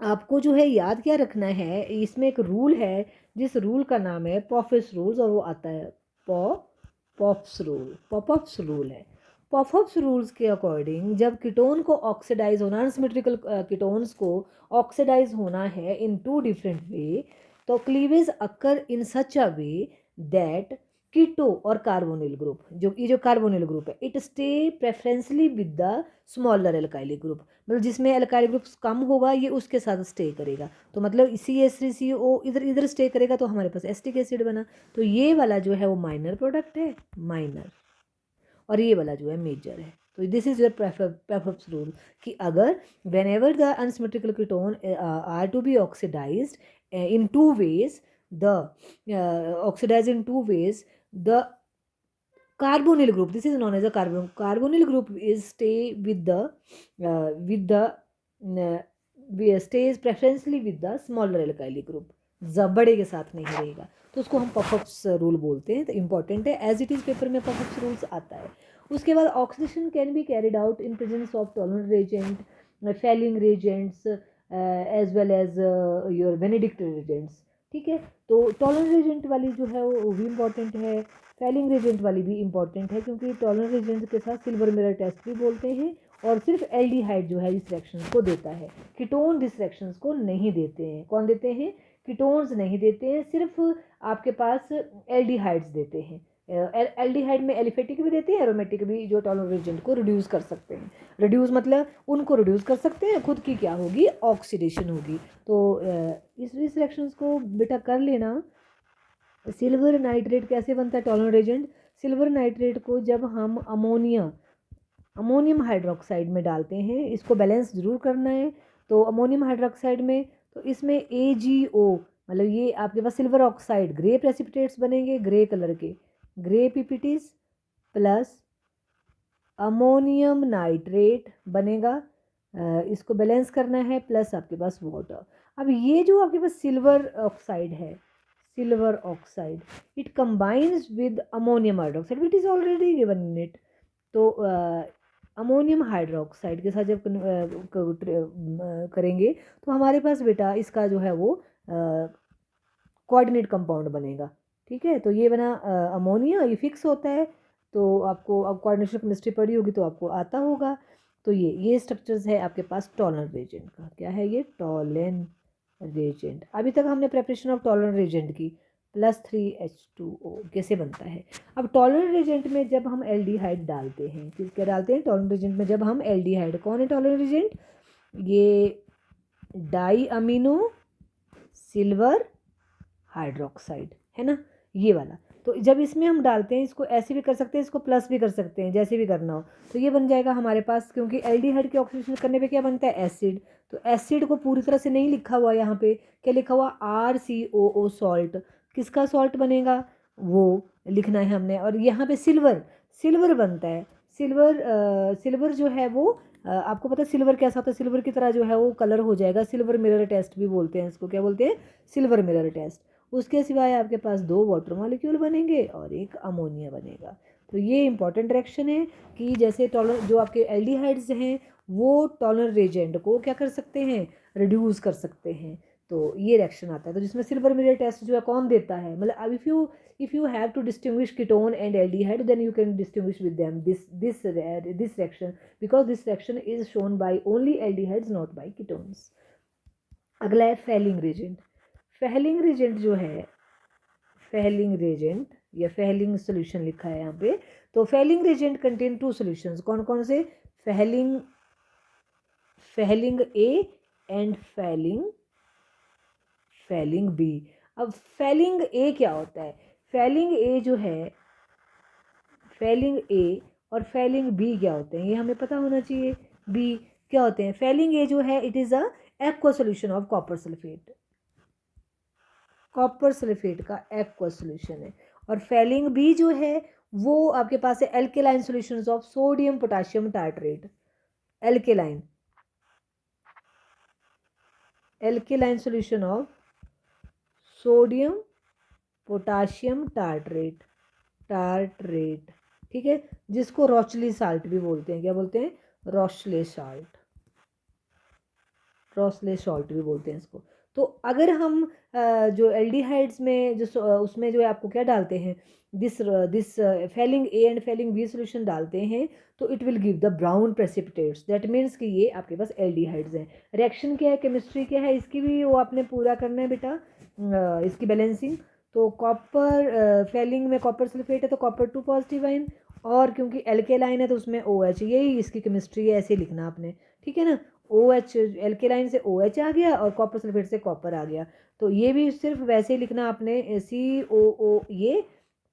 आपको जो है याद क्या रखना है, इसमें एक रूल है जिस रूल का नाम है पॉफिस रूल्स, और वो आता है पॉप्स रूल। पॉपअप्स रूल है। पॉपअप्स रूल्स के अकॉर्डिंग जब कीटोन को ऑक्सीडाइज होना, अनसिमेट्रिकल कीटोन्स को ऑक्सीडाइज होना है इन टू डिफरेंट वे, तो cleavage occur in such a way that कीटो और कार्बोनिल ग्रुप, जो ये जो कार्बोनिल ग्रुप है, it stay preferentially with the smaller alkyl group, मतलब जिसमें एल्काइल ग्रुप कम होगा ये उसके साथ स्टे करेगा। तो मतलब CH3CO इधर इधर स्टे करेगा, तो हमारे पास एस्टिक एसिड बना। तो ये वाला जो है वो माइनर प्रोडक्ट है, माइनर, और ये वाला जो है मेजर है। तो this is your prefers rule कि अगर whenever the unsymmetrical ketone are to be oxidised in two ways, the oxidized in two ways, the carbonyl group, this is known as a carbonyl group is stay with the stays preferentially with the smaller alkyl group, बड़े के साथ नहीं रहेगा, तो उसको हम पफअप्स rule बोलते हैं। तो इंपॉर्टेंट है, एज इट इज़ पेपर में पफअप्स रूल्स आता है। उसके बाद oxidation can be carried out in presence of Tollens reagent, Fehling reagents, as well as your Benedict reagents, ठीक है। तो टॉलरेंट रेजेंट वाली जो है वो भी इम्पॉर्टेंट है, फैलिंग रेजेंट वाली भी इम्पॉर्टेंट है, क्योंकि टॉलरेंट रेजेंट के साथ सिल्वर मिरर टेस्ट भी बोलते हैं, और सिर्फ एल्डिहाइड जो है इस रिएक्शन को देता है, कीटोन इस रिएक्शन को नहीं देते हैं। कौन देते हैं? कीटोन्स नहीं देते हैं, सिर्फ आपके पास एल्डिहाइड्स देते हैं। एल्डिहाइड में एलिफेटिक भी देते हैं, एरोमेटिक भी, जो टॉलरेंट रेजेंट को रिड्यूस कर सकते हैं। रिड्यूस मतलब उनको रिड्यूस कर सकते हैं, खुद की क्या होगी, ऑक्सीडेशन होगी। तो इस रिएक्शंस को बेटा कर लेना। सिल्वर नाइट्रेट कैसे बनता है टॉलरेंट रेजेंट? सिल्वर नाइट्रेट को जब हम अमोनियम हाइड्रोक्साइड में डालते हैं, इसको बैलेंस ज़रूर करना है। तो अमोनियम हाइड्रोक्साइड में, तो इसमें AgO, मतलब ये आपके पास सिल्वर ऑक्साइड, ग्रे प्रेसिपिटेट्स बनेंगे, ग्रे कलर के grey PPTs, plus ammonium nitrate बनेगा, इसको बैलेंस करना है, प्लस आपके पास वाटर। अब ये जो आपके पास सिल्वर ऑक्साइड है, silver oxide, it combines with ammonium hydroxide which is already given in it. तो अमोनियम हाइड्रोक्साइड के साथ जब करेंगे तो हमारे पास बेटा इसका जो है वो कोऑर्डिनेट कंपाउंड बनेगा, ठीक है। तो ये बना अमोनिया, ये फिक्स होता है, तो आपको अब कोऑर्डिनेशन केमिस्ट्री पढ़ी होगी तो आपको आता होगा। तो ये स्ट्रक्चर्स है आपके पास टॉलरेंट रेजेंट का। क्या है ये? Tolerant Regent. अभी तक हमने प्रेपरेशन ऑफ टॉलरेंट रेजेंट की, +3H2O कैसे बनता है। अब टॉलरेंट रेजेंट में जब हम एल्डिहाइड डालते हैं, किस क्या डालते हैं टॉलरेंट रेजेंट में? जब हम एल्डिहाइड, कौन है टॉलरेंट रेजेंट? ये डाई अमीनो सिल्वर हाइड्रोक्साइड है ना, ये वाला। तो जब इसमें हम डालते हैं, इसको ऐसे भी कर सकते हैं, इसको प्लस भी कर सकते हैं, जैसे भी करना हो। तो ये बन जाएगा हमारे पास, क्योंकि एल्डिहाइड के ऑक्सीडेशन करने पे क्या बनता है? एसिड। तो एसिड को पूरी तरह से नहीं लिखा हुआ यहाँ पे, क्या लिखा हुआ? RCOO salt. किसका सॉल्ट बनेगा वो लिखना है हमने। और यहाँ पे सिल्वर बनता है। सिल्वर जो है वो आपको पता है सिल्वर कैसा होता है? सिल्वर की तरह जो है वो कलर हो जाएगा। सिल्वर मिरर टेस्ट भी बोलते हैं इसको, क्या बोलते हैं? Silver mirror test. उसके सिवाय आपके पास 2 वाटर मॉलिक्यूल बनेंगे और एक अमोनिया बनेगा। तो ये इंपॉर्टेंट रिएक्शन है कि जैसे जो आपके एल्डिहाइड्स हैं वो टॉलरेंट रेजेंट को क्या कर सकते हैं? रिड्यूस कर सकते हैं। तो ये रिएक्शन आता है। तो जिसमें सिल्वर मिरर टेस्ट जो है कौन देता है? मतलब अब if you have to distinguish ketone and aldehyde, then you can distinguish with them this reaction, because this reaction is shown by only aldehydes, not by ketones. अगला है फेलिंग रेजेंट। फेलिंग रेजेंट जो है, Fehling Regent या Fehling solution लिखा है यहाँ पे। तो फेलिंग रेजेंट कंटेन 2 सॉल्यूशंस। कौन कौन से? Fehling A and Fehling B। अब फेलिंग A क्या होता है? फेलिंग A जो है, फेलिंग A और फेलिंग B क्या होते हैं, ये हमें पता होना चाहिए। B क्या होते हैं? फैलिंग ए जो है it is a aqua solution of copper sulphate, copper sulphate का एक्वा सोल्यूशन है। और फैलिंग बी जो है वो आपके पास है alkaline solutions of sodium potassium tartrate, alkaline, alkaline solution of sodium potassium tartrate, tartrate, ठीक है, जिसको रॉचली साल्ट भी बोलते हैं। क्या बोलते हैं? रॉचले साल्ट, रॉचले सॉल्ट भी बोलते हैं इसको। तो अगर हम जो एल्डिहाइड्स में जो उसमें जो है आपको क्या डालते हैं, this this Fehling A and Fehling B solution डालते हैं, तो it will give the brown precipitates. That means कि ये आपके पास एल्डिहाइड्स हैं। रिएक्शन क्या है, केमिस्ट्री क्या है, इसकी भी वो आपने पूरा करना है बेटा, इसकी बैलेंसिंग। तो कॉपर फेलिंग में कॉपर सल्फेट है तो कॉपर 2 पॉजिटिव आयन, और क्योंकि एल्केलाइन है तो उसमें OH, यही इसकी केमिस्ट्री है, ऐसे लिखना आपने, ठीक है ना। OH, एल्केलाइन से OH आ गया और कॉपर सल्फेट से कॉपर आ गया। तो ये भी सिर्फ वैसे ही लिखना आपने, COO ये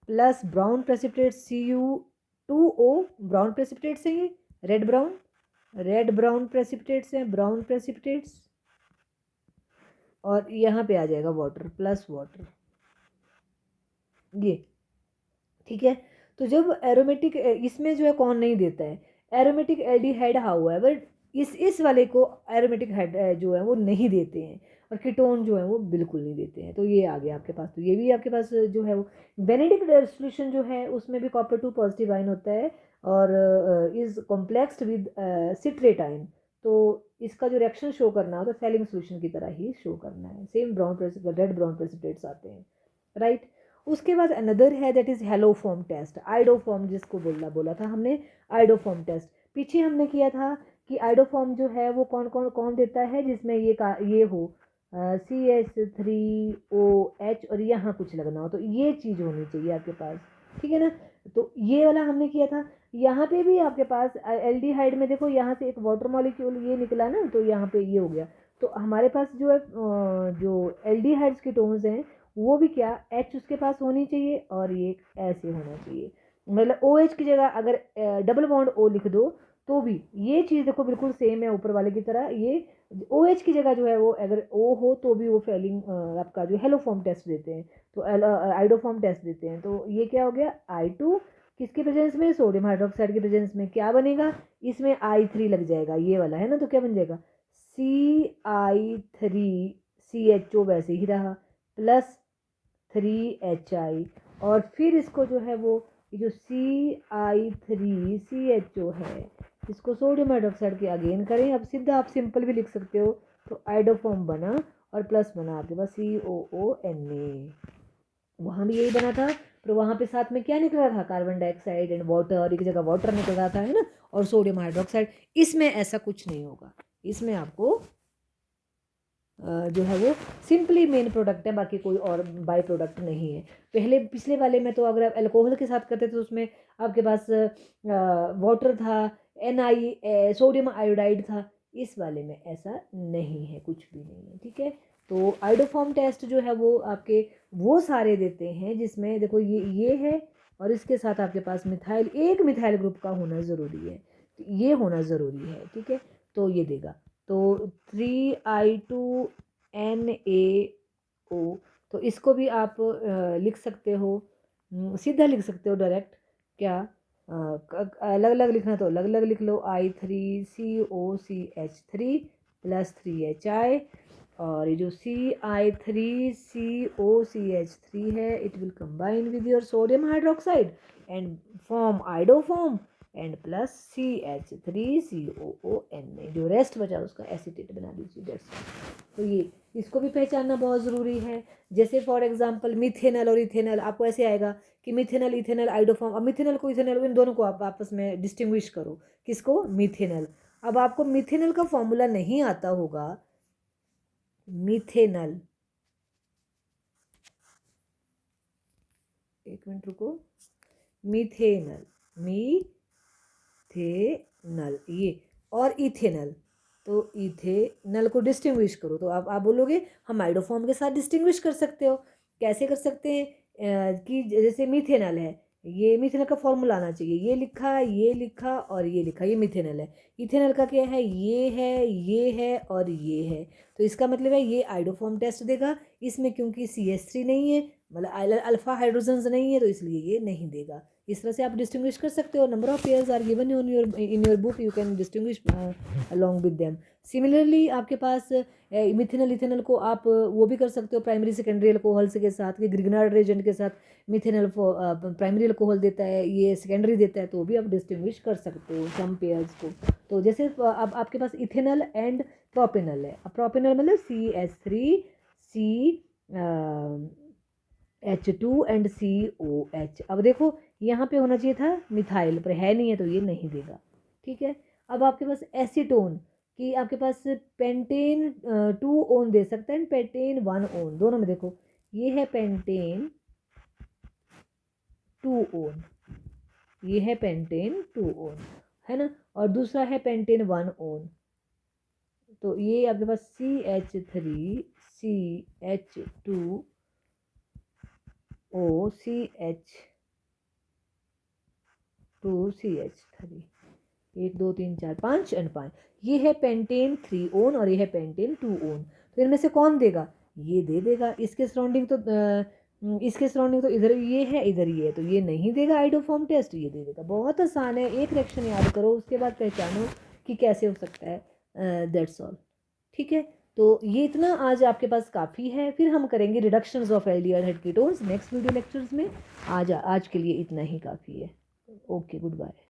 plus brown precipitate Cu2O, brown precipitates हैं ये, red brown, red brown precipitates हैं, ब्राउन प्रेसिपिटेट्स। और यहाँ पे आ जाएगा वाटर प्लस वाटर, ये ठीक है। तो जब एरोमेटिक, इसमें जो है कौन नहीं देता है, एरोमेटिक एल्डिहाइड हाउएवर, इस वाले को एरोमेटिक हाइड जो है वो नहीं देते हैं, और कीटोन जो है वो बिल्कुल नहीं देते हैं। तो ये आ गया आपके पास। तो ये भी आपके पास जो है वो बेनेडिक्ट सोल्यूशन जो है उसमें भी कॉपर 2 पॉजिटिव आयन होता है, और इज कॉम्प्लेक्स्ड विद सिट्रेट आयन। तो इसका जो रिएक्शन शो करना हो तो फेलिंग सोल्यूशन की तरह ही शो करना है। Same brown red brown precipitates आते हैं, राइट। उसके बाद अनदर है that is haloform test, iodoform जिसको बोला बोला था हमने, आइडोफॉर्म टेस्ट पीछे हमने किया था कि आइडोफॉर्म जो है वो कौन कौन कौन देता है, जिसमें ये हो CH3OH और यहाँ कुछ लगना हो, तो ये चीज़ होनी चाहिए आपके पास, ठीक है ना। तो ये वाला हमने किया था। यहाँ पे भी आपके पास एल्डिहाइड में देखो, यहाँ से एक वाटर मॉलिक्यूल ये निकला ना, तो यहाँ पे ये हो गया। तो हमारे पास जो है जो एल्डिहाइड्स के टोन्स हैं वो भी क्या, H उसके पास होनी चाहिए और ये ऐसे होना चाहिए। मतलब OH की जगह अगर डबल बॉन्ड O लिख दो तो भी ये चीज़ देखो बिल्कुल सेम है ऊपर वाले की तरह। ये OH की जगह जो है वो अगर O हो तो भी वो फेलिंग आपका जो हेलोफॉर्म टेस्ट देते हैं, तो आइडोफॉर्म टेस्ट देते हैं। तो ये क्या हो गया, I2 किसके प्रेजेंस में, सोडियम हाइड्रोक्साइड के प्रेजेंस में क्या बनेगा, इसमें I3 लग जाएगा, ये वाला है ना, तो क्या बन जाएगा CI3CHO वैसे ही रहा, प्लस 3HI, और फिर इसको जो है वो ये जो CI3CHO है इसको सोडियम हाइड्रोक्साइड के अगेन करें। अब सीधा आप सिंपल भी लिख सकते हो, तो आइडोफॉर्म बना और प्लस बना आपके पास COONA, वहाँ भी यही बना था। पर वहाँ पे साथ में क्या निकल रहा था, कार्बन डाइऑक्साइड एंड वाटर, एक जगह वाटर निकल रहा था, है ना, और सोडियम हाइड्रोक्साइड। इसमें ऐसा कुछ नहीं होगा, इसमें आपको जो है वो सिंपली मेन प्रोडक्ट है, बाकी कोई और बाई प्रोडक्ट नहीं है। पहले पिछले वाले में तो अगर आप अल्कोहल के साथ करते तो उसमें आपके पास वाटर था, सोडियम आयोडाइड था। इस वाले में ऐसा नहीं है, कुछ भी नहीं है, ठीक है। तो आइडोफॉर्म टेस्ट जो है वो आपके वो सारे देते हैं जिसमें देखो ये है, और इसके साथ आपके पास मिथाइल, एक मिथाइल ग्रुप का होना ज़रूरी है, ये होना ज़रूरी है, ठीक है। तो ये देगा, तो 3I2NaO, तो इसको भी आप लिख सकते हो, सीधा लिख सकते हो डायरेक्ट, क्या अलग अलग लिखना तो अलग अलग लिख लो, I3COCH3 प्लस 3HI, और ये जो CI3COCH3 है it will combine with your sodium hydroxide and form iodoform and plus CH3COONA, जो रेस्ट बचा उसका एसीटेट बना दीजिए। तो ये इसको भी पहचानना बहुत ज़रूरी है। जैसे फॉर एग्जांपल मिथेनल और इथेनल, आपको ऐसे आएगा कि मिथेनल इथेनल आइडोफॉर्म। अब मिथेनल को इथेनल, इन दोनों को आप आपस में डिस्टिंग्विश करो, किसको, मिथेनल। अब आपको मिथेनल का फॉर्मूला नहीं आता होगा, मिथेनल, एक मिनट रुको, मिथेनल, मिथेनल ये, और इथेनल, तो इथेनल को डिस्टिंग्विश करो, तो आप बोलोगे हम आइडोफॉर्म के साथ डिस्टिंग्विश कर सकते हो। कैसे कर सकते हैं कि जैसे मिथेनल है, ये मिथेनल का फॉर्मूला आना चाहिए, ये लिखा और ये लिखा, ये मिथेनल है। इथेनल का क्या है, ये है और ये है। तो इसका मतलब है ये आइडोफॉर्म टेस्ट देगा। इसमें क्योंकि CH3 नहीं है, मतलब अल्फा हाइड्रोजन्स नहीं है, तो इसलिए ये नहीं देगा। इस तरह से आप डिस्टिंग्विश कर सकते हो। Number of pairs are given in your book, you can distinguish along with them. Similarly आपके पास मिथेनल इथेनल को आप वो भी कर सकते हो प्राइमरी सेकेंडरी अल्कोहल्स के साथ, कि ग्रिग्नार्ड रेजेंट के साथ मिथेनल प्राइमरी अल्कोहल देता है, ये सेकेंडरी देता है, तो भी आप डिस्टिंग्विश कर सकते हो सम पेयर्स को। तो जैसे अब आपके पास इथेनल एंड प्रोपेनल है। अब प्रोपेनल मतलब CH3CH2 एंड COH। अब देखो यहाँ पे होना चाहिए था मिथाइल, पर है नहीं है, तो ये नहीं देगा। ठीक है। अब आपके पास एसीटोन कि आपके पास पेंटेन 2 ओन दे सकता है, पेंटेन 1 ओन, दोनों में देखो ये है पेंटेन 2 ओन, ये है पेंटेन 2 ओन, है ना, और दूसरा है पेंटेन 1 ओन। तो ये आपके पास CH3CH2O CH2CH3, 1 2 3 4 5 एंड 5, ये है पेंटेन 3 ओन और ये है पेंटेन 2 ओन। तो इनमें से कौन देगा, ये दे देगा। इसके सराउंडिंग तो इधर ये है, इधर ये है, तो ये नहीं देगा आइडोफॉर्म टेस्ट, ये दे देगा। बहुत आसान है, एक रिएक्शन याद करो, उसके बाद पहचानो कि कैसे हो सकता है, दैट्स ऑल। ठीक है। तो ये इतना आज आपके पास काफ़ी है, फिर हम करेंगे reductions of aldehyde ketones next video lectures में। आज के लिए इतना ही काफ़ी है। Okay, good bye.